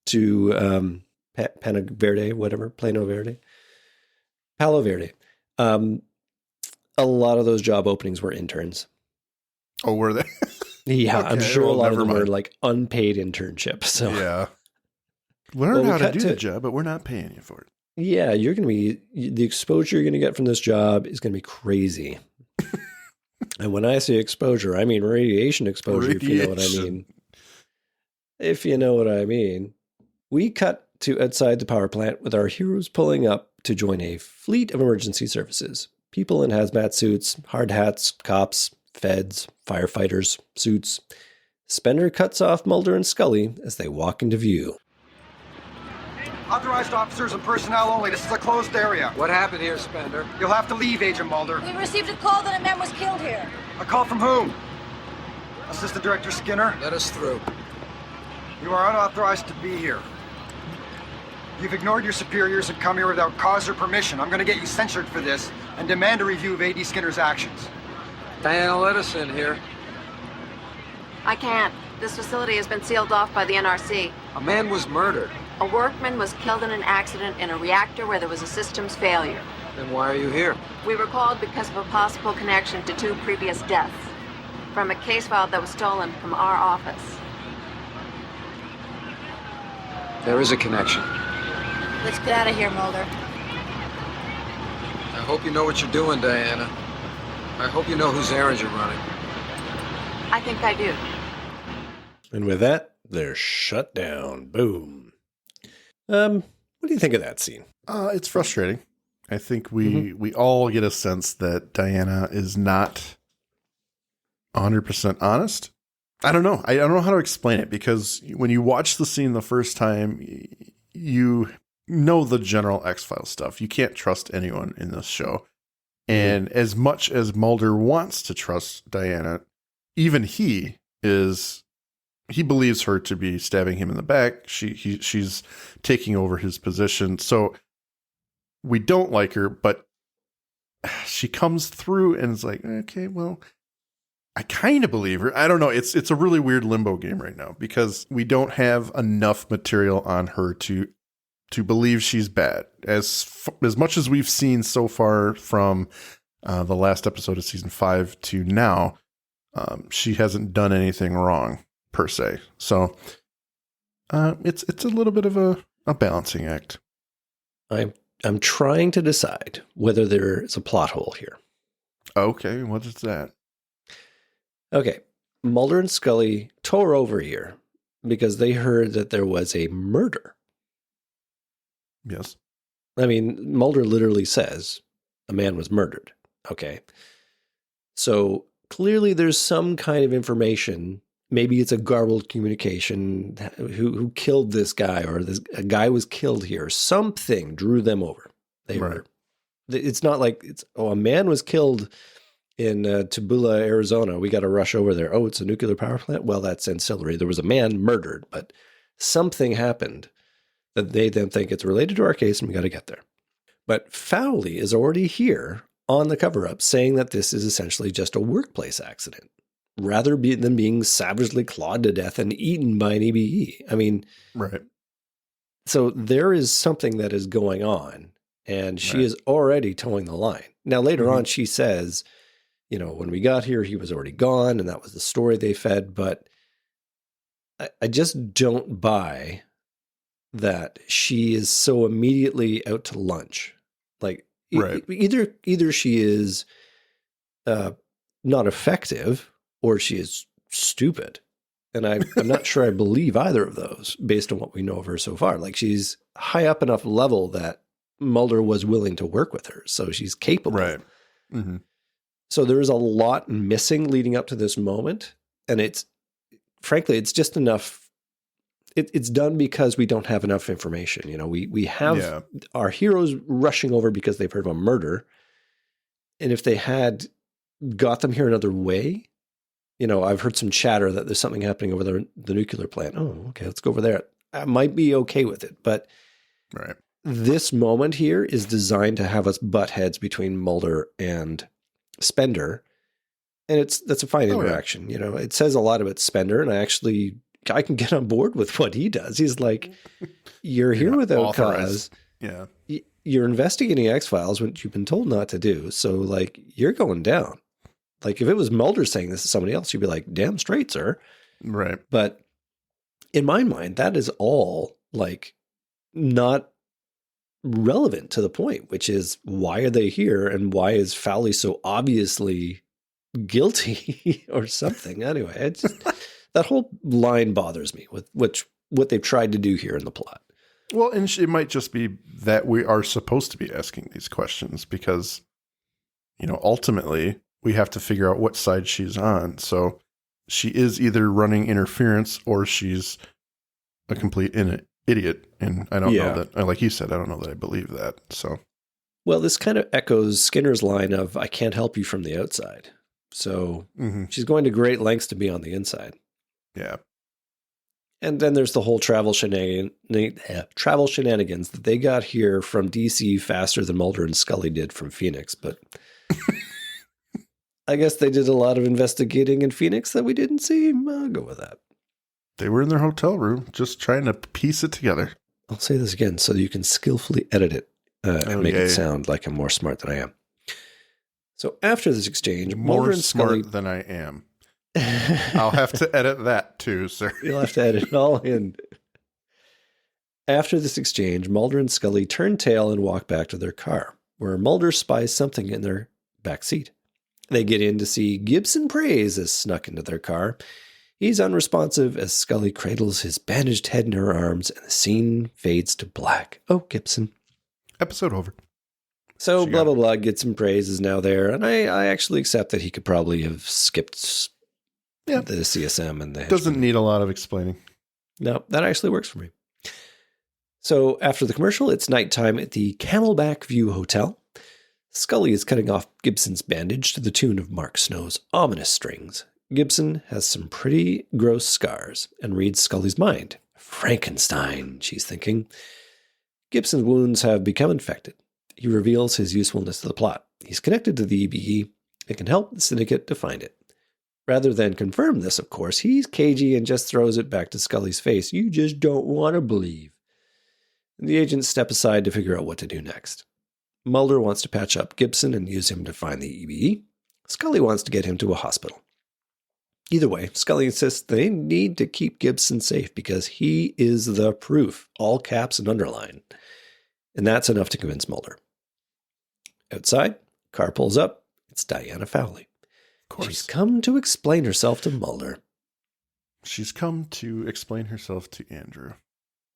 B: to Palo Verde, a lot of those job openings were interns.
A: Oh, were they?
B: Yeah, okay, I'm sure a lot of them were like unpaid internships. So
A: yeah, learn how to do the job, but we're not paying you for it.
B: Yeah, the exposure you're going to get from this job is going to be crazy. And when I say exposure, I mean radiation exposure, if you know what I mean. If you know what I mean. We cut to outside the power plant with our heroes pulling up to join a fleet of emergency services. People in hazmat suits, hard hats, cops, feds, firefighters, suits. Spender cuts off Mulder and Scully as they walk into view.
G: Authorized officers and personnel only. This is a closed area.
C: What happened here, Spender?
G: You'll have to leave, Agent Mulder.
I: We received a call that a man was killed here.
G: A call from whom? Assistant Director Skinner?
C: Let us through.
G: You are unauthorized to be here. You've ignored your superiors and come here without cause or permission. I'm going to get you censured for this and demand a review of A.D. Skinner's actions.
C: Diana, let us in here.
H: I can't. This facility has been sealed off by the NRC.
C: A man was murdered.
H: A workman was killed in an accident in a reactor where there was a systems failure.
C: Then why are you here?
H: We were called because of a possible connection to 2 previous deaths from a case file that was stolen from our office.
C: There is a connection.
I: Let's get out of here, Mulder.
C: I hope you know what you're doing, Diana. I hope you know whose errands you're running.
H: I think I do.
B: And with that, they're shut down. Boom. What do you think of that scene?
A: It's frustrating. I think we all get a sense that Diana is not 100% honest. I don't know. I don't know how to explain it, because when you watch the scene the first time, you know the general X-Files stuff. You can't trust anyone in this show. And as much as Mulder wants to trust Diana, even he believes her to be stabbing him in the back. She's taking over his position. So we don't like her, but she comes through and is like, okay, well, I kind of believe her. I don't know. It's a really weird limbo game right now, because we don't have enough material on her to believe she's bad. As much as we've seen so far from the last episode of season 5 to now, she hasn't done anything wrong per se. So it's a little bit of a balancing act.
B: I'm trying to decide whether there is a plot hole here.
A: Okay, what is that?
B: Okay, Mulder and Scully tore over here because they heard that there was a murder.
A: Yes.
B: I mean, Mulder literally says a man was murdered. Okay. So clearly there's some kind of information. Maybe it's a garbled communication. Who killed this guy, or a guy was killed here. Something drew them over. It's not like a man was killed in Tooele, Arizona. We got to rush over there. Oh, it's a nuclear power plant? Well, that's ancillary. There was a man murdered, but something happened that they then think it's related to our case, and we got to get there. But Fowley is already here on the cover-up saying that this is essentially just a workplace accident, rather than being savagely clawed to death and eaten by an EBE. I mean,
A: right.
B: So there is something that is going on, and she is already towing the line. Now, later on, she says, when we got here, he was already gone, and that was the story they fed. But I just don't buy that she is so immediately out to lunch. Like, either she is not effective, or she is stupid. And I'm not sure I believe either of those based on what we know of her so far. Like, she's high up enough level that Mulder was willing to work with her. So she's capable.
A: Right. Mm-hmm.
B: So there is a lot missing leading up to this moment. And frankly, it's just enough. It's done because we don't have enough information. We have our heroes rushing over because they've heard of a murder. And if they had got them here another way, I've heard some chatter that there's something happening over the nuclear plant. Oh, okay, let's go over there. I might be okay with it. But this moment here is designed to have us butt heads between Mulder and Spender. And that's a fine interaction. It says a lot about Spender, and I can get on board with what he does. He's like, you're here without cause.
A: Yeah.
B: You're investigating X-Files, which you've been told not to do. So, like, you're going down. Like, if it was Mulder saying this to somebody else, you'd be like, damn straight, sir.
A: Right.
B: But in my mind, that is all, like, not relevant to the point, which is, why are they here, and why is Fowley so obviously guilty or something? Anyway, it's just, that whole line bothers me with what they've tried to do here in the plot.
A: Well, and it might just be that we are supposed to be asking these questions because, ultimately we have to figure out what side she's on. So she is either running interference or she's a complete idiot. And I don't know that, like you said, I don't know that I believe that. So,
B: well, this kind of echoes Skinner's line of, I can't help you from the outside. So she's going to great lengths to be on the inside.
A: Yeah.
B: And then there's the whole travel shenanigans that they got here from DC faster than Mulder and Scully did from Phoenix. But I guess they did a lot of investigating in Phoenix that we didn't see. I'll go with that.
A: They were in their hotel room just trying to piece it together.
B: I'll say this again so you can skillfully edit it and make it sound like I'm more smart than I am. So after this exchange, Mulder and Scully...
A: than I am. I'll have to edit that too, sir.
B: You'll have to edit it all in. After this exchange, Mulder and Scully turn tail and walk back to their car, where Mulder spies something in their back seat. They get in to see Gibson Praise has snuck into their car. He's unresponsive as Scully cradles his bandaged head in her arms, and the scene fades to black. Oh, Gibson.
A: Episode over.
B: So, blah, blah, blah, Gibson Praise is now there, and I actually accept that he could probably have skipped the CSM and the...
A: Doesn't need a lot of explaining.
B: No, that actually works for me. So, after the commercial, it's nighttime at the Camelback View Hotel. Scully is cutting off Gibson's bandage to the tune of Mark Snow's ominous strings. Gibson has some pretty gross scars and reads Scully's mind. Frankenstein, she's thinking. Gibson's wounds have become infected. He reveals his usefulness to the plot. He's connected to the EBE and can help the syndicate to find it. Rather than confirm this, of course, he's cagey and just throws it back to Scully's face. You just don't want to believe. And the agents step aside to figure out what to do next. Mulder wants to patch up Gibson and use him to find the EBE. Scully wants to get him to a hospital. Either way, Scully insists they need to keep Gibson safe because he is the proof, all caps and underline. And that's enough to convince Mulder. Outside, car pulls up. It's Diana Fowley. Of course. She's come to explain herself to Mulder.
A: She's come to explain herself to Andrew.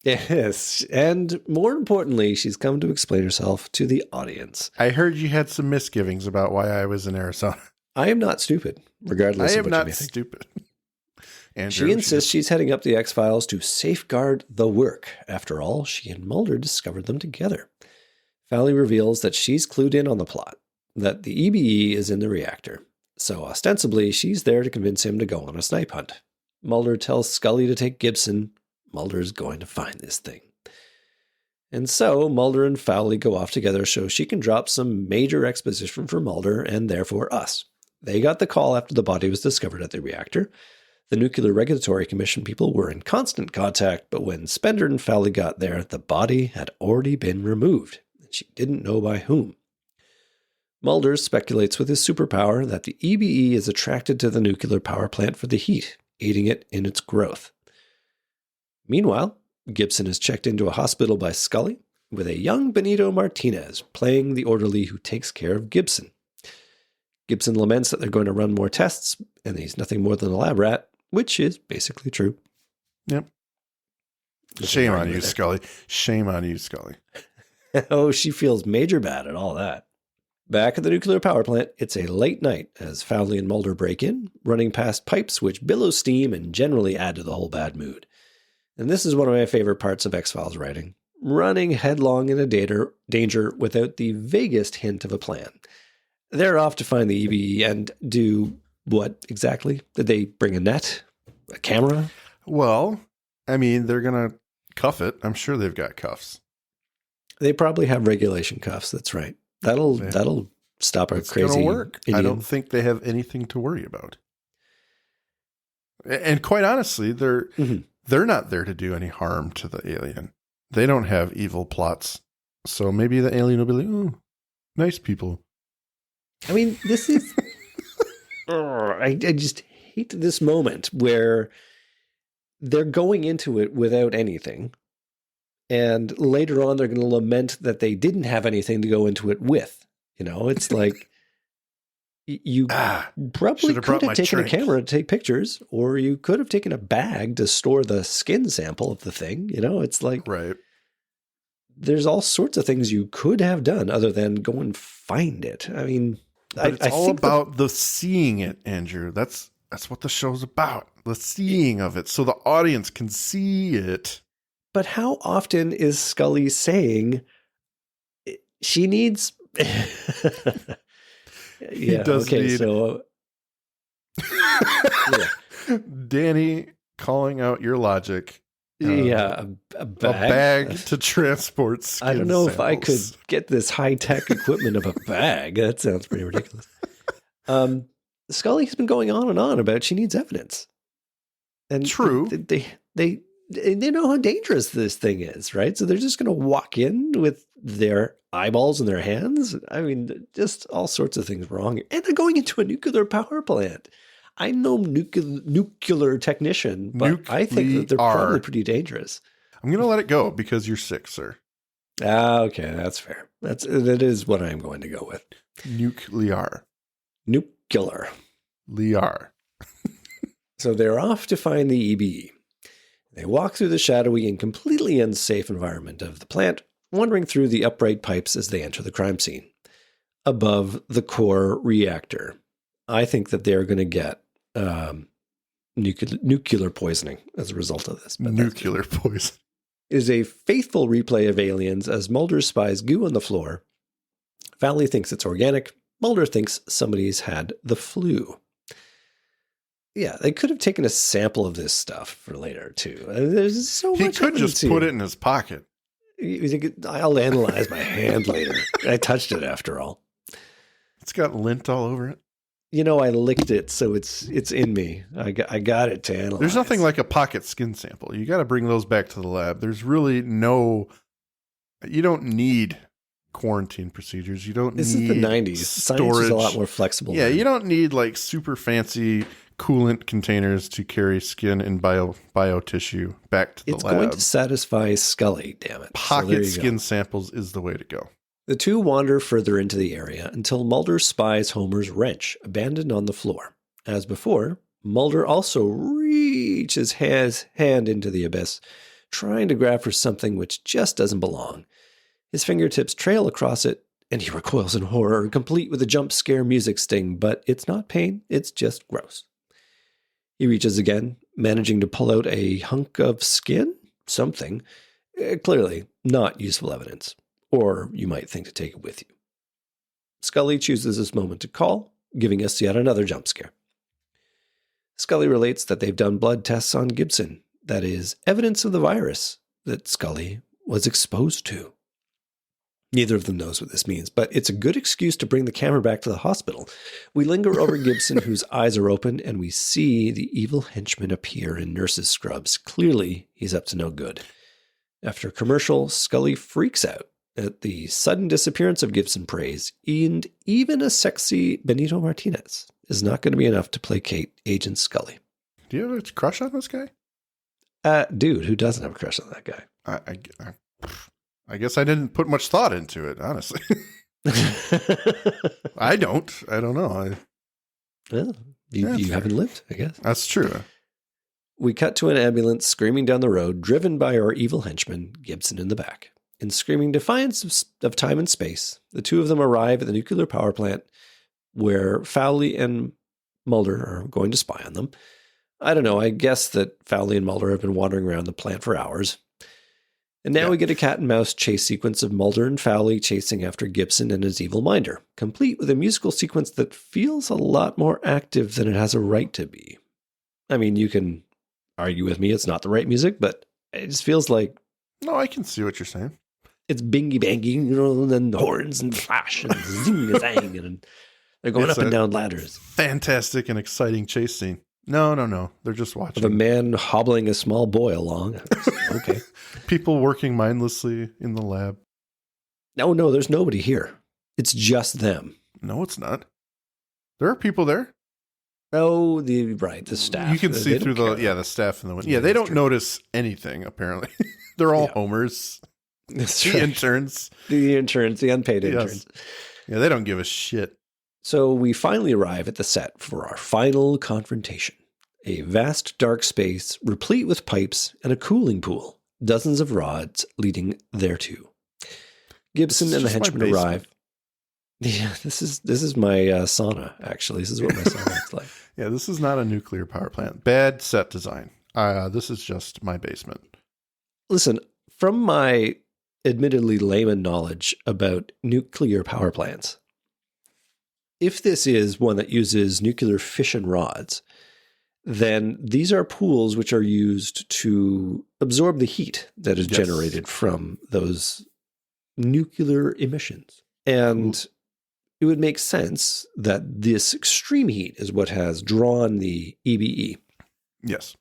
B: Yes, and more importantly, she's come to explain herself to the audience.
A: I heard you had some misgivings about why I was in Arizona.
B: I am not stupid, regardless of what you may think. I am not
A: stupid. Andrew,
B: she insists she's heading up the X-Files to safeguard the work. After all, she and Mulder discovered them together. Fowley reveals that she's clued in on the plot, that the EBE is in the reactor. So ostensibly, she's there to convince him to go on a snipe hunt. Mulder tells Scully to take Gibson. Mulder's going to find this thing. And so Mulder and Fowley go off together so she can drop some major exposition for Mulder and therefore us. They got the call after the body was discovered at the reactor. The Nuclear Regulatory Commission people were in constant contact, but when Spender and Fowley got there, the body had already been removed, and she didn't know by whom. Mulder speculates with his superpower that the EBE is attracted to the nuclear power plant for the heat, aiding it in its growth. Meanwhile, Gibson is checked into a hospital by Scully, with a young Benito Martinez playing the orderly who takes care of Gibson. Gibson laments that they're going to run more tests, and he's nothing more than a lab rat, which is basically true.
A: Yep. Shame on you, Scully. Shame on you, Scully.
B: Oh, she feels major bad at all that. Back at the nuclear power plant, it's a late night as Fowley and Mulder break in, running past pipes which billow steam and generally add to the whole bad mood. And this is one of my favorite parts of X-Files writing. Running headlong into danger without the vaguest hint of a plan. They're off to find the EBE and do what exactly? Did they bring a net? A camera?
A: Well, I mean, they're going to cuff it. I'm sure they've got cuffs.
B: They probably have regulation cuffs. That's right. That'll stop a crazy. It's going to work. Indian.
A: I don't think they have anything to worry about. And quite honestly, they're not there to do any harm to the alien. They don't have evil plots. So maybe the alien will be like, oh, nice people.
B: I mean, this is... I just hate this moment where they're going into it without anything. And later on, they're going to lament that they didn't have anything to go into it with. You know, it's like you probably could have taken a camera to take pictures, or you could have taken a bag to store the skin sample of the thing. You know, it's like,
A: right.
B: There's all sorts of things you could have done other than go and find it. I mean,
A: but it's all about the seeing it, Andrew. That's That's what the show's about. The seeing of it, so the audience can see it.
B: But how often is Scully saying she needs...
A: He does need...
B: so...
A: Danny calling out your logic.
B: A
A: bag to transport skin
B: I don't know
A: samples.
B: if I could get this high-tech equipment of a bag. That sounds pretty ridiculous. Scully's been going on and on about she needs evidence. And
A: true.
B: They know how dangerous this thing is, right? So they're just going to walk in with their eyeballs in their hands. I mean, just all sorts of things wrong. And they're going into a nuclear power plant. I'm no nuclear technician, but I think that they're probably pretty dangerous.
A: I'm going to let it go because you're sick, sir.
B: Okay, that's fair. That is what I'm going to go with.
A: Nuclear. Liar.
B: So they're off to find the EBE. They walk through the shadowy and completely unsafe environment of the plant, wandering through the upright pipes as they enter the crime scene. Above the core reactor, I think that they're going to get nuclear poisoning as a result of this.
A: Nuclear poison.
B: Is a faithful replay of Aliens as Mulder spies goo on the floor. Fowley thinks it's organic. Mulder thinks somebody's had the flu. Yeah, they could have taken a sample of this stuff for later, too. There's so much.
A: He could just put it in his pocket.
B: You think I'll analyze my hand later. I touched it after all.
A: It's got lint all over it.
B: You know, I licked it, so it's in me. I got it to analyze.
A: There's nothing like a pocket skin sample. You got to bring those back to the lab. There's really you don't need quarantine procedures. You don't
B: This
A: need
B: is the 90s.
A: storage.
B: Science is a lot more flexible.
A: Yeah, you don't need like super fancy coolant containers to carry skin and bio tissue back to the lab.
B: It's going to satisfy Scully, damn it.
A: Pocket skin samples is the way to go.
B: The two wander further into the area until Mulder spies Homer's wrench, abandoned on the floor. As before, Mulder also reaches his hand into the abyss, trying to grab for something which just doesn't belong. His fingertips trail across it, and he recoils in horror, complete with a jump scare music sting, but it's not pain, it's just gross. He reaches again, managing to pull out a hunk of skin? Something. Clearly not useful evidence. Or you might think to take it with you. Scully chooses this moment to call, giving us yet another jump scare. Scully relates that they've done blood tests on Gibson. That is evidence of the virus that Scully was exposed to. Neither of them knows what this means, but it's a good excuse to bring the camera back to the hospital. We linger over Gibson, whose eyes are open, and we see the evil henchman appear in nurse's scrubs. Clearly, he's up to no good. After a commercial, Scully freaks out at the sudden disappearance of Gibson praise, and even a sexy Benito Martinez is not going to be enough to placate Agent Scully.
A: Do you have a crush on this guy?
B: Dude, who doesn't have a crush on that guy?
A: I guess I didn't put much thought into it, honestly. I don't know.
B: You haven't lived, I guess.
A: That's true.
B: We cut to an ambulance screaming down the road, driven by our evil henchman, Gibson in the back. In screaming defiance of time and space, the two of them arrive at the nuclear power plant where Fowley and Mulder are going to spy on them. I don't know, I guess that Fowley and Mulder have been wandering around the plant for hours. And now we get a cat and mouse chase sequence of Mulder and Fowley chasing after Gibson and his evil minder, complete with a musical sequence that feels a lot more active than it has a right to be. I mean, you can argue with me it's not the right music, but it just feels like...
A: No, I can see what you're saying.
B: It's bingy banging, and then horns and flash and zing and zang, and they're going up and down ladders.
A: Fantastic and exciting chase scene. No. They're just watching.
B: Of a man hobbling a small boy along. Okay.
A: People working mindlessly in the lab.
B: No, there's nobody here. It's just them.
A: No, it's not. There are people there.
B: Oh, the staff.
A: You can see through the staff in the window. Yeah, they don't notice anything, apparently. They're all homers. The interns.
B: The unpaid interns.
A: Yeah, they don't give a shit.
B: So we finally arrive at the set for our final confrontation. A vast dark space replete with pipes and a cooling pool. Dozens of rods leading thereto. Gibson and the henchman arrive. Yeah, this is my sauna, actually. This is what my sauna looks like.
A: Yeah, this is not a nuclear power plant. Bad set design. This is just my basement.
B: Listen, from my admittedly layman knowledge about nuclear power plants, if this is one that uses nuclear fission rods, then these are pools which are used to absorb the heat that is generated from those nuclear emissions. And it would make sense that this extreme heat is what has drawn the EBE.
A: Yes.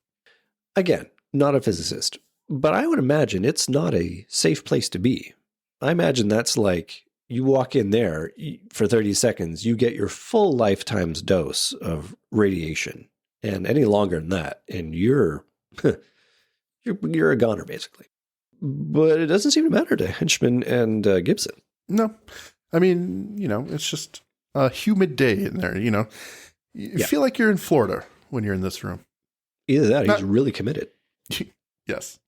B: Again, not a physicist, but I would imagine it's not a safe place to be. I imagine that's like you walk in there for 30 seconds, you get your full lifetime's dose of radiation, and any longer than that, and you're a goner, basically. But it doesn't seem to matter to Henchman and Gibson.
A: No. I mean, it's just a humid day in there, You feel like you're in Florida when you're in this room.
B: Either that or he's really committed.
A: Yes.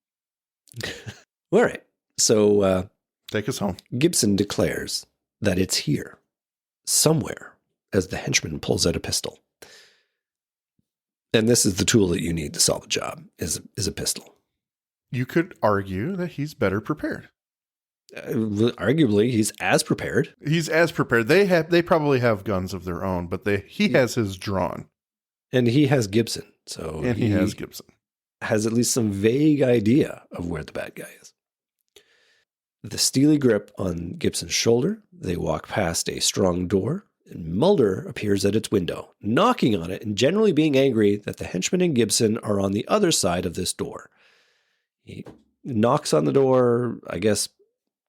B: All right. So
A: take us home.
B: Gibson declares that it's here, somewhere, as the henchman pulls out a pistol. And this is the tool that you need to solve the job, is a pistol.
A: You could argue that he's better prepared.
B: Arguably, he's as prepared.
A: He's as prepared. They probably have guns of their own, but he has his drawn.
B: And he has Gibson. He
A: has Gibson.
B: Has at least some vague idea of where the bad guy is. The steely grip on Gibson's shoulder, they walk past a strong door, and Mulder appears at its window, knocking on it and generally being angry that the henchman and Gibson are on the other side of this door. He knocks on the door, I guess,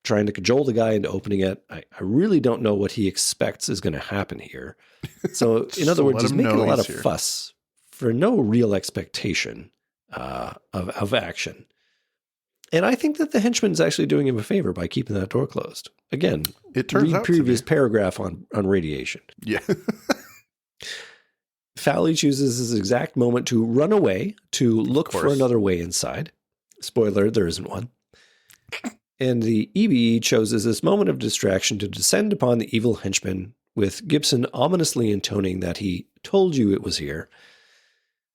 B: trying to cajole the guy into opening it. I really don't know what he expects is going to happen here. So, in other words, he's making a lot of fuss for no real expectation of action. And I think that the henchman's actually doing him a favor by keeping that door closed. Again,
A: it turns out
B: previous paragraph on radiation.
A: Yeah.
B: Fowley chooses this exact moment to run away to look for another way inside. Spoiler, there isn't one. And the EBE chooses this moment of distraction to descend upon the evil henchman, with Gibson ominously intoning that he told you it was here.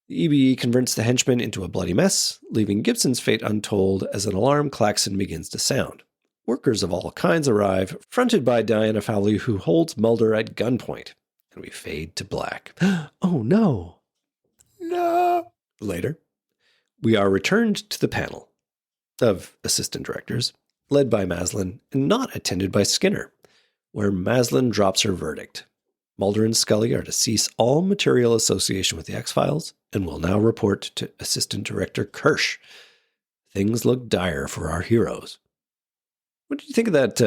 B: The EBE converts the henchman into a bloody mess, leaving Gibson's fate untold as an alarm klaxon begins to sound. Workers of all kinds arrive, fronted by Diana Fowley, who holds Mulder at gunpoint. And we fade to black. Oh, no.
A: No.
B: Later, we are returned to the panel of assistant directors, led by Maslin and not attended by Skinner, where Maslin drops her verdict. Mulder and Scully are to cease all material association with the X-Files and will now report to Assistant Director Kirsch. Things look dire for our heroes. What did you think of that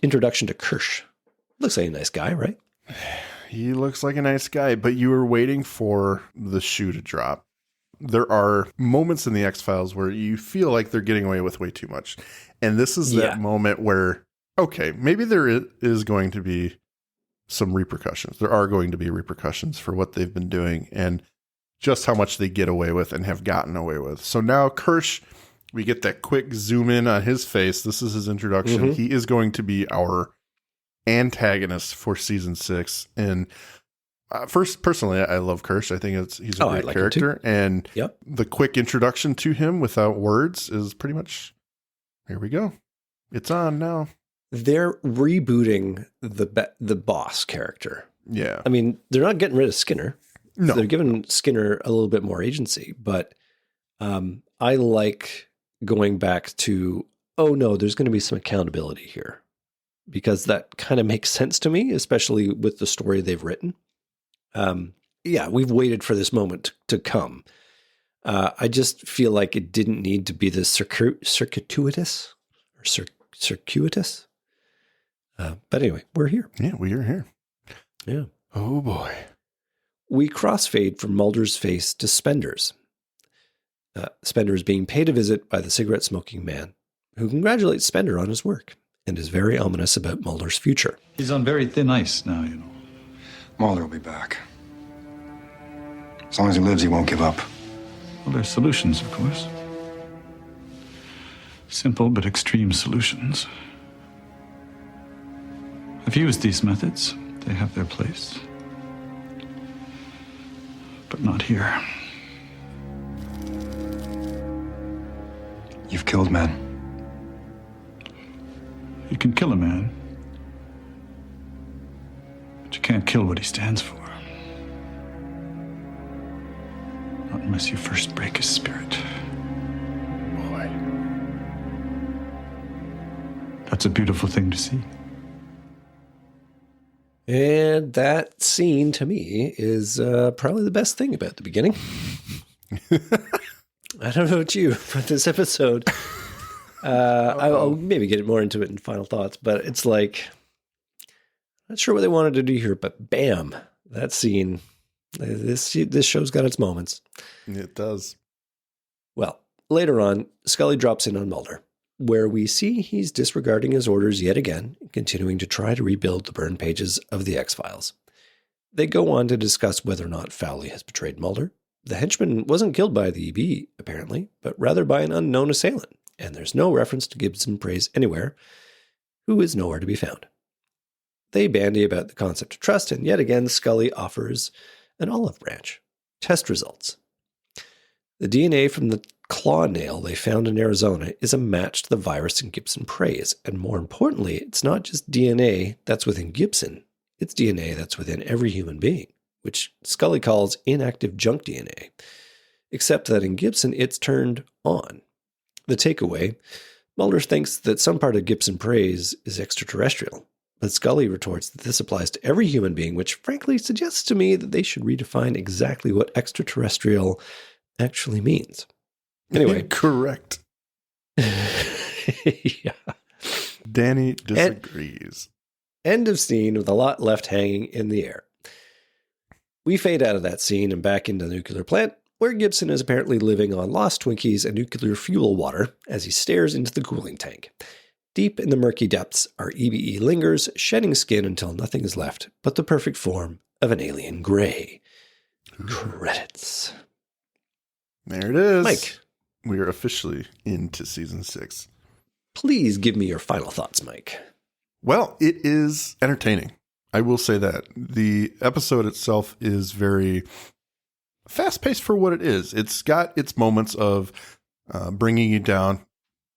B: introduction to Kirsch? Looks like a nice guy, right?
A: He looks like a nice guy, but you were waiting for the shoe to drop. There are moments in the X-Files where you feel like they're getting away with way too much. And this is that moment where, okay, maybe there is going to be some repercussions. There are going to be repercussions for what they've been doing and just how much they get away with and have gotten away with. So now Kirsch, we get that quick zoom in on his face. This is his introduction. Mm-hmm. He is going to be our antagonist for season 6. And personally, I love Kirsch. I think he's a great character. And the quick introduction to him without words is pretty much, here we go. It's on now.
B: They're rebooting the boss character.
A: Yeah.
B: I mean, they're not getting rid of Skinner.
A: No.
B: They're giving Skinner a little bit more agency, but I like going back to, oh no, there's going to be some accountability here, because that kind of makes sense to me, especially with the story they've written. We've waited for this moment to come. I just feel like it didn't need to be this circuitous. But anyway, we're here.
A: Yeah, we are here.
B: Yeah.
A: Oh boy.
B: We crossfade from Mulder's face to Spender's. Spender is being paid a visit by the cigarette-smoking man, who congratulates Spender on his work and is very ominous about Mulder's future.
J: He's on very thin ice now, you know.
G: Mulder will be back. As long as he lives, he won't give up.
J: Well, there's solutions, of course. Simple but extreme solutions. I've used these methods. They have their place. But not here.
G: You've killed men.
J: You can kill a man, but you can't kill what he stands for. Not unless you first break his spirit.
A: Boy.
J: That's a beautiful thing to see.
B: And that scene, to me, is probably the best thing about the beginning. I don't know about you, but this episode, I'll maybe get more into it in final thoughts, but it's like, not sure what they wanted to do here, but bam, that scene, this show's got its moments.
A: It does.
B: Well, later on, Scully drops in on Mulder, where we see he's disregarding his orders yet again, continuing to try to rebuild the burned pages of the X-Files. They go on to discuss whether or not Fowley has betrayed Mulder. The henchman wasn't killed by the EB, apparently, but rather by an unknown assailant, and there's no reference to Gibson Praise anywhere, who is nowhere to be found. They bandy about the concept of trust, and yet again Scully offers an olive branch. Test results. The DNA from the claw nail they found in Arizona is a match to the virus in Gibson Praise, and more importantly, it's not just DNA that's within Gibson, it's DNA that's within every human being, which Scully calls inactive junk DNA, except that in Gibson, it's turned on. The takeaway, Mulder thinks that some part of Gibson Praise is extraterrestrial, but Scully retorts that this applies to every human being, which frankly suggests to me that they should redefine exactly what extraterrestrial actually means. Anyway.
A: Correct.
B: Yeah.
A: Danny disagrees.
B: End of scene with a lot left hanging in the air. We fade out of that scene and back into the nuclear plant, where Gibson is apparently living on lost Twinkies and nuclear fuel water as he stares into the cooling tank. Deep in the murky depths, our EBE lingers, shedding skin until nothing is left but the perfect form of an alien gray. Credits.
A: There it is.
B: Mike.
A: We are officially into season 6.
B: Please give me your final thoughts, Mike.
A: Well, it is entertaining. I will say that. The episode itself is very fast-paced for what it is. It's got its moments of bringing you down,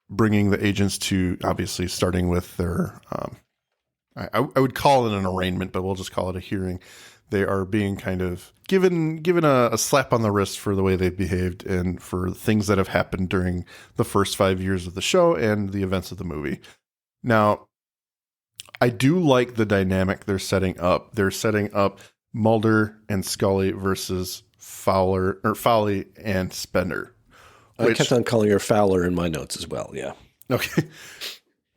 A: bringing the agents to, obviously, starting with their, I would call it an arraignment, but we'll just call it a hearing. They are being kind of given a slap on the wrist for the way they've behaved and for things that have happened during the first 5 years of the show and the events of the movie. Now, I do like the dynamic they're setting up. They're setting up Mulder and Scully versus Fowley and Spender.
B: I kept on calling her Fowler in my notes as well. Yeah.
A: Okay.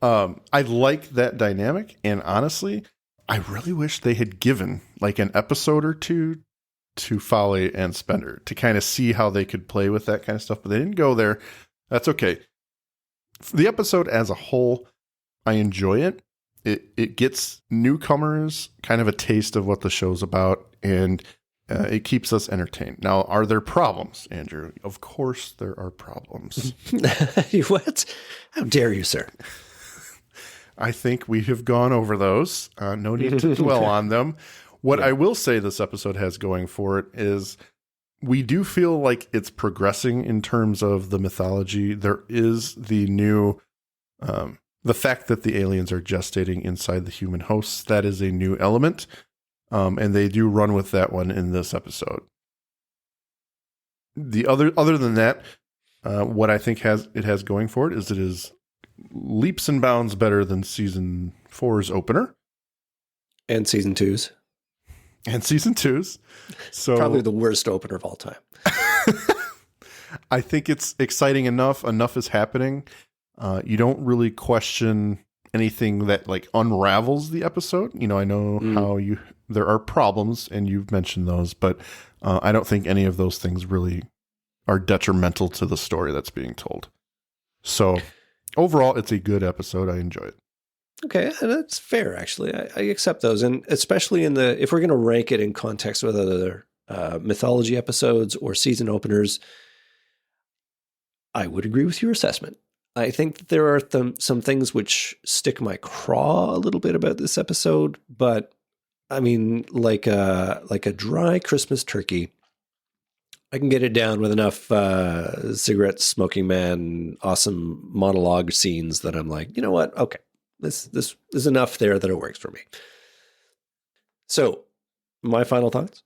A: I like that dynamic. And honestly, I really wish they had given like an episode or two to Fowley and Spender to kind of see how they could play with that kind of stuff. But they didn't go there. That's okay. The episode as a whole, I enjoy it. It gets newcomers kind of a taste of what the show's about, and it keeps us entertained. Now, are there problems, Andrew? Of course there are problems.
B: What? How dare you, sir?
A: I think we have gone over those. No need to dwell on them. What I will say this episode has going for it is we do feel like it's progressing in terms of the mythology. There is the new... the fact that the aliens are gestating inside the human hosts, that is a new element. And they do run with that one in this episode. The other than that, what I think it has going for it is leaps and bounds better than season 4's opener.
B: And season 2's.
A: And season 2's. So
B: probably the worst opener of all time.
A: I think it's exciting enough. Enough is happening. You don't really question anything that like unravels the episode. You know, I know how there are problems and you've mentioned those, but I don't think any of those things really are detrimental to the story that's being told. So overall, it's a good episode. I enjoy it.
B: Okay, that's fair, actually. I accept those. And especially if we're going to rank it in context with other mythology episodes or season openers, I would agree with your assessment. I think that there are some things which stick my craw a little bit about this episode, but I mean, like a dry Christmas turkey, I can get it down with enough cigarette smoking man, awesome monologue scenes that I'm like, you know what? Okay, this is enough there that it works for me. So, my final thoughts.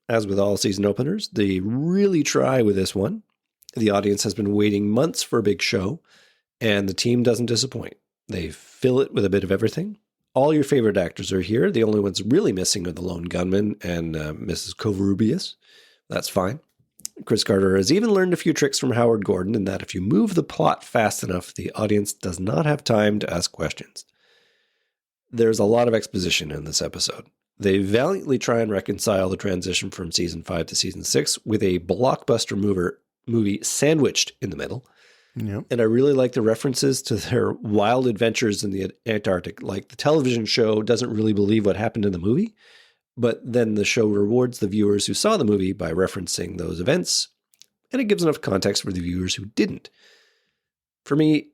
B: As with all season openers, they really try with this one. The audience has been waiting months for a big show, and the team doesn't disappoint. They fill it with a bit of everything. All your favorite actors are here. The only ones really missing are the lone gunman and Mrs. Covarrubias. That's fine. Chris Carter has even learned a few tricks from Howard Gordon in that if you move the plot fast enough, the audience does not have time to ask questions. There's a lot of exposition in this episode. They valiantly try and reconcile the transition from season 5 to season 6 with a blockbuster movie sandwiched in the middle.
A: Yep.
B: And I really like the references to their wild adventures in the Antarctic. Like the television show doesn't really believe what happened in the movie, but then the show rewards the viewers who saw the movie by referencing those events, and it gives enough context for the viewers who didn't. For me,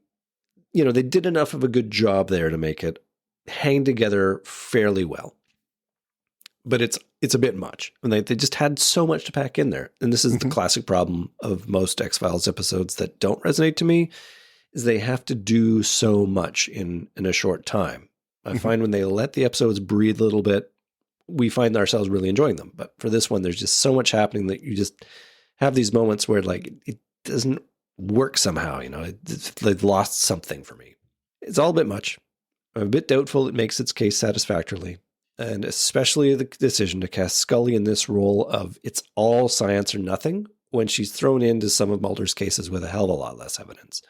B: they did enough of a good job there to make it hang together fairly well. But it's a bit much. And they just had so much to pack in there. And this is the classic problem of most X-Files episodes that don't resonate to me, is they have to do so much in a short time. I find when they let the episodes breathe a little bit, we find ourselves really enjoying them. But for this one, there's just so much happening that you just have these moments where it doesn't work somehow. They've lost something for me. It's all a bit much. I'm a bit doubtful it makes its case satisfactorily. And especially the decision to cast Scully in this role of it's all science or nothing when she's thrown into some of Mulder's cases with a hell of a lot less evidence.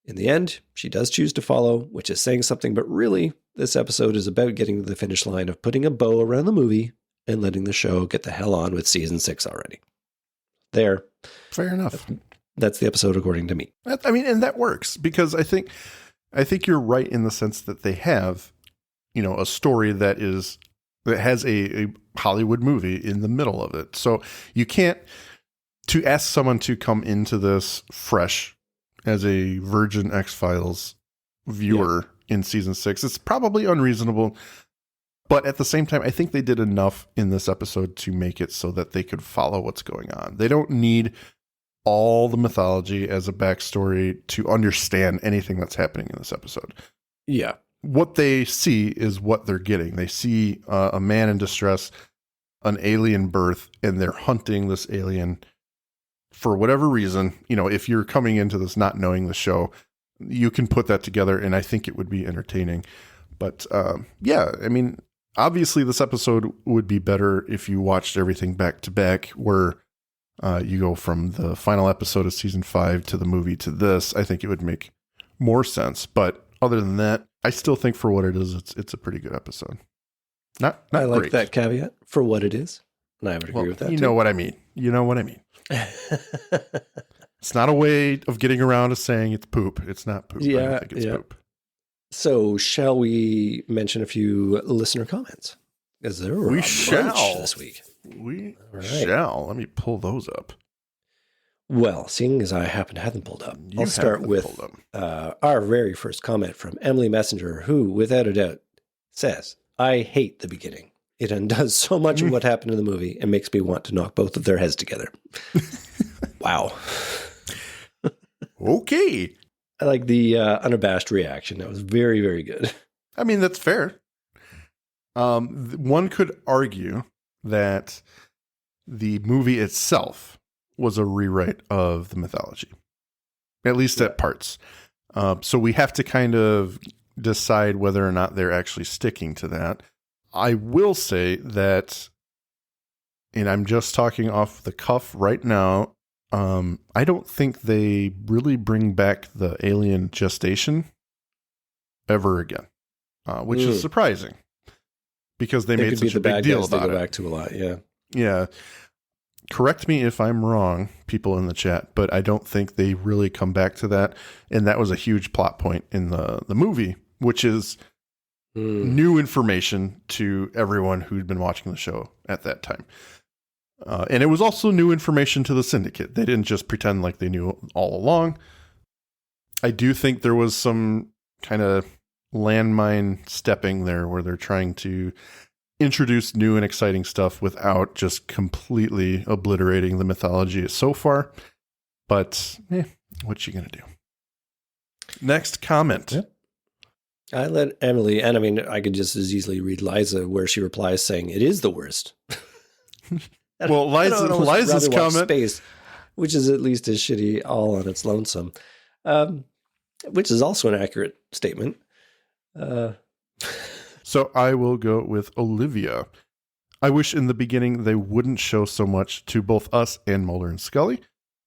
B: In the end, she does choose to follow, which is saying something, but really, this episode is about getting to the finish line of putting a bow around the movie and letting the show get the hell on with season 6 already. There.
A: Fair enough.
B: That's the episode according to me.
A: And that works because I think you're right in the sense that they have a story that has a Hollywood movie in the middle of it. So you can't, to ask someone to come into this fresh as a virgin X-Files viewer in season 6, it's probably unreasonable. But at the same time, I think they did enough in this episode to make it so that they could follow what's going on. They don't need all the mythology as a backstory to understand anything that's happening in this episode.
B: Yeah.
A: What they see is what they're getting. They see a man in distress, an alien birth, and they're hunting this alien for whatever reason. If you're coming into this not knowing the show, you can put that together, and I think it would be entertaining. But obviously this episode would be better if you watched everything back to back, where you go from the final episode of season 5 to the movie to this. I think it would make more sense. But other than that, I still think for what it is, it's a pretty good episode. Not
B: I like
A: great.
B: that caveat for what it is. And I would agree with that.
A: You know what I mean. It's not a way of getting around to saying it's poop. It's not poop.
B: Yeah,
A: I don't think it's poop.
B: So shall we mention a few listener comments? Because there were a bunch this week.
A: We shall. Let me pull those up.
B: Well, seeing as I happen to have them pulled up, I'll start with our very first comment from Emily Messenger, who, without a doubt, says, I hate the beginning. It undoes so much of what happened in the movie and makes me want to knock both of their heads together. Wow.
A: Okay.
B: I like the unabashed reaction. That was very, very good.
A: I mean, that's fair. One could argue that the movie itself was a rewrite of the mythology, at least at parts. So we have to kind of decide whether or not they're actually sticking to that. I will say that, and I'm just talking off the cuff right now, I don't think they really bring back the alien gestation ever again, which is surprising because they made such a big deal about it.
B: They go back to a lot, yeah.
A: Yeah. Correct me if I'm wrong, people in the chat, but I don't think they really come back to that. And that was a huge plot point in the movie, which is new information to everyone who'd been watching the show at that time. And it was also new information to the Syndicate. They didn't just pretend like they knew all along. I do think there was some kind of landmine stepping there where they're trying to introduce new and exciting stuff without just completely obliterating the mythology so far. But what you gonna do? Next comment.
B: Yep. I let Emily, and I mean, I could just as easily read Liza, where she replies saying, "It is the worst."
A: Well, Liza's comment,
B: Space, which is at least as shitty all on its lonesome, which is also an accurate statement.
A: So I will go with Olivia. I wish in the beginning they wouldn't show so much to both us and Mulder and Scully.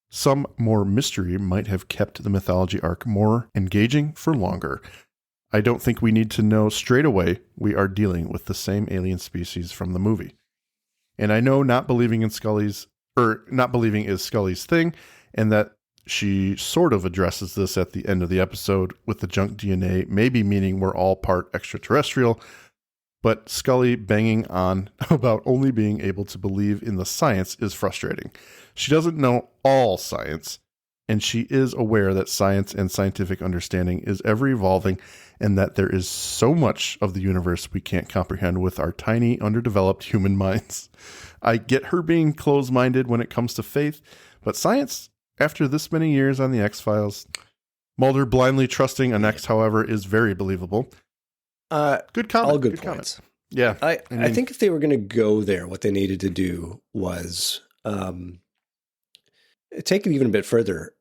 A: Some more mystery might have kept the mythology arc more engaging for longer. I don't think we need to know straight away we are dealing with the same alien species from the movie. And I know not believing is Scully's thing, and that she sort of addresses this at the end of the episode with the junk DNA maybe meaning we're all part extraterrestrial, but Scully banging on about only being able to believe in the science is frustrating. She doesn't know all science, and she is aware that science and scientific understanding is ever evolving and that there is so much of the universe we can't comprehend with our tiny, underdeveloped human minds. I get her being closed-minded when it comes to faith, but science, after this many years on the X-Files, Mulder blindly trusting an X, however, is very believable. Good comment.
B: All good points.
A: Comment. Yeah.
B: I think if they were going to go there, what they needed to do was take it even a bit further.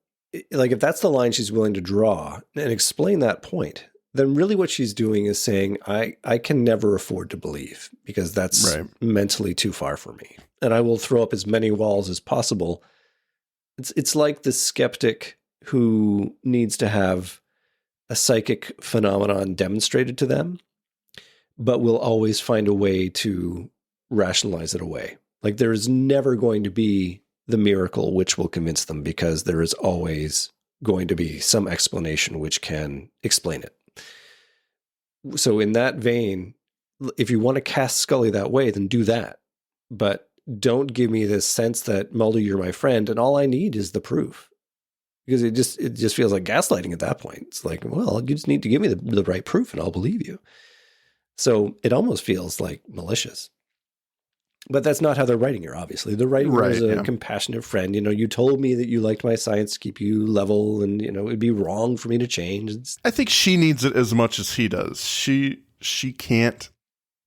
B: Like, if that's the line she's willing to draw and explain that point, then really what she's doing is saying, I can never afford to believe because that's mentally too far for me. And I will throw up as many walls as possible. It's like the skeptic who needs to have a psychic phenomenon demonstrated to them, but will always find a way to rationalize it away. Like, there is never going to be the miracle which will convince them because there is always going to be some explanation which can explain it. So in that vein, if you want to cast Scully that way, then do that. But don't give me this sense that, Mulder, you're my friend, and all I need is the proof. Because it just feels like gaslighting at that point. It's like, well, you just need to give me the right proof and I'll believe you. So it almost feels like malicious. But that's not how they're writing her, obviously. They're writing her as a compassionate friend. You know, you told me that you liked my science to keep you level and, you know, it'd be wrong for me to change.
A: I think she needs it as much as he does. She can't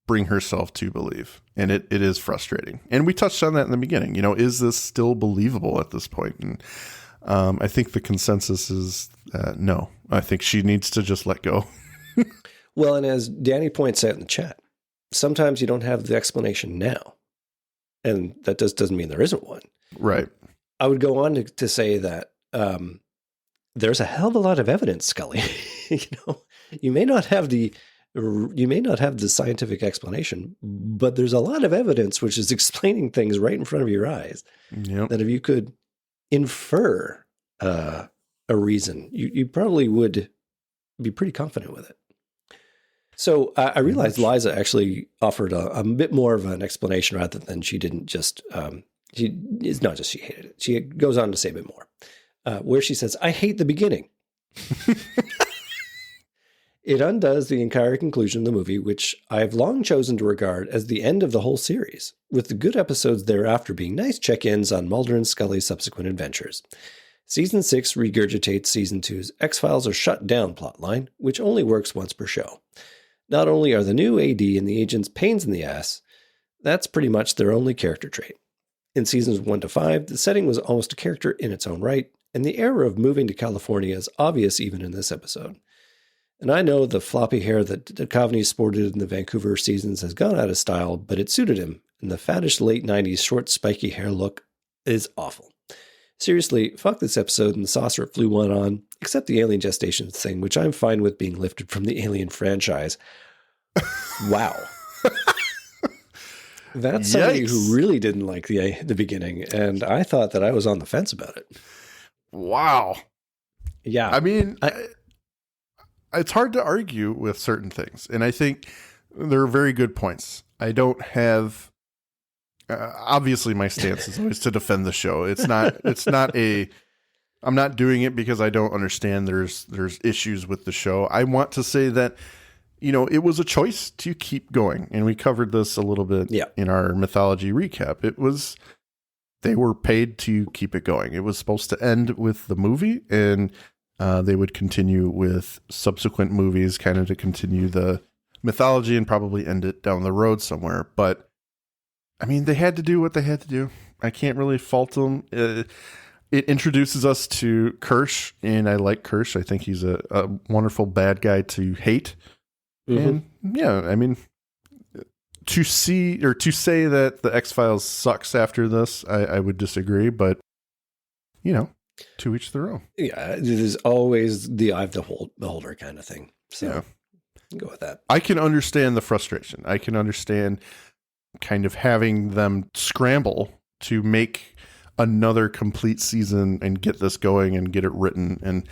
A: bring herself to believe. And it is frustrating. And we touched on that in the beginning. You know, is this still believable at this point? And I think the consensus is no. I think she needs to just let go.
B: Well, and as Danny points out in the chat, sometimes you don't have the explanation now. And that doesn't mean there isn't one. Right. I would go on to say that there's a hell of a lot of evidence, Scully. You know, you may not have the scientific explanation, but there's a lot of evidence which is explaining things right in front of your eyes. Yep. That if you could infer a reason, you probably would be pretty confident with it. So I realized Liza actually offered a bit more of an explanation rather than she didn't just, it's not just she hated it. She goes on to say a bit more, where she says, I hate the beginning. It undoes the entire conclusion of the movie, which I have long chosen to regard as the end of the whole series, with the good episodes thereafter being nice check-ins on Mulder and Scully's subsequent adventures. Season 6 regurgitates Season 2's X-Files are shut down plotline, which only works once per show. Not only are the new AD and the agents pains in the ass, that's pretty much their only character trait. In seasons 1 to 5, the setting was almost a character in its own right, and the error of moving to California is obvious even in this episode. And I know the floppy hair that Duchovny sported in the Vancouver seasons has gone out of style, but it suited him, and the faddish late 90s short spiky hair look is awful. Seriously, fuck this episode and the saucer it flew one on, except the alien gestation thing, which I'm fine with being lifted from the Alien franchise. Wow. That's somebody who really didn't like the beginning, and I thought that I was on the fence about it.
A: Wow.
B: Yeah.
A: I mean, it's hard to argue with certain things, and I think there are very good points. I don't have... obviously, my stance is always to defend the show. I'm not doing it because I don't understand there's issues with the show. I want to say that it was a choice to keep going. And we covered this a little bit in our mythology recap. They were paid to keep it going. It was supposed to end with the movie, and they would continue with subsequent movies, kind of to continue the mythology and probably end it down the road somewhere. But I mean, they had to do what they had to do. I can't really fault them. It introduces us to Kirsch, and I like Kirsch. I think he's a wonderful bad guy to hate. And yeah, I mean, to say that the X-Files sucks after this, I would disagree, but to each their own.
B: Yeah, there's always the eye of the beholder kind of thing. So go with that.
A: I can understand the frustration. I can understand kind of having them scramble to make another complete season and get this going and get it written and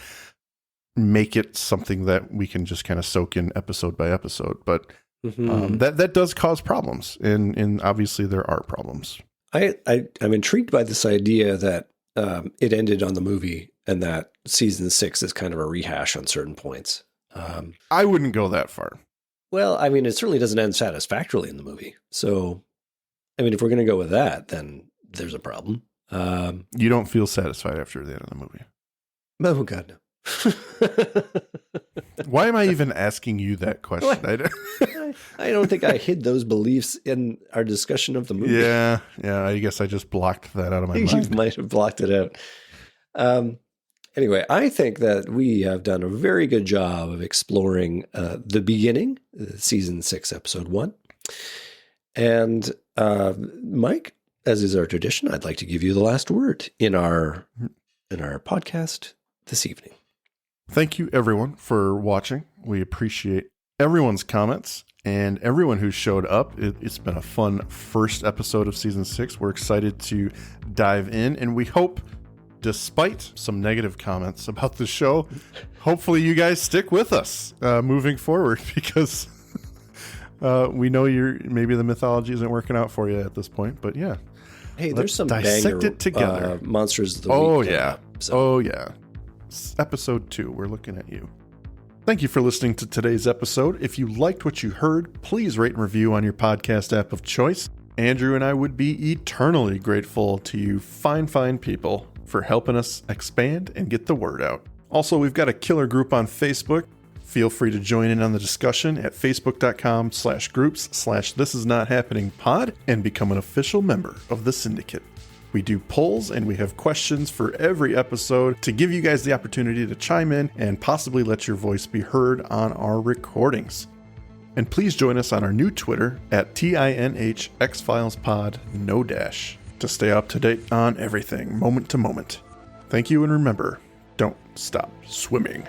A: make it something that we can just kind of soak in episode by episode. But that does cause problems, and obviously there are problems.
B: I'm intrigued by this idea that it ended on the movie and that season 6 is kind of a rehash on certain points.
A: I wouldn't go that far.
B: Well, I mean, it certainly doesn't end satisfactorily in the movie. So, I mean, if we're going to go with that, then there's a problem.
A: You don't feel satisfied after the end of the movie?
B: Oh, God, no.
A: Why am I even asking you that question?
B: I don't think I hid those beliefs in our discussion of the movie.
A: Yeah. I guess I just blocked that out of my mind.
B: You might have blocked it out. Anyway, I think that we have done a very good job of exploring the beginning, season 6, episode 1. And Mike, as is our tradition, I'd like to give you the last word in our podcast this evening.
A: Thank you, everyone, for watching. We appreciate everyone's comments and everyone who showed up. It's been a fun first episode of season 6. We're excited to dive in, and we hope, despite some negative comments about the show, hopefully you guys stick with us moving forward, because we know maybe the mythology isn't working out for you at this point. But yeah,
B: hey, there's some
A: dissect it together.
B: Monsters of the
A: Week.
B: Yeah.
A: Episode 2, we're looking at you. Thank you for listening to today's episode. If you liked what you heard, please rate and review on your podcast app of choice. Andrew and I would be eternally grateful to you fine people for helping us expand and get the word out. Also, we've got a killer group on Facebook. Feel free to join in on the discussion at facebook.com/groups/thisisnothappeningpod and become an official member of the syndicate. We do polls and we have questions for every episode to give you guys the opportunity to chime in and possibly let your voice be heard on our recordings. And please join us on our new Twitter at tinhxfilespod, no dash, to stay up to date on everything, moment to moment. Thank you, and remember, don't stop swimming.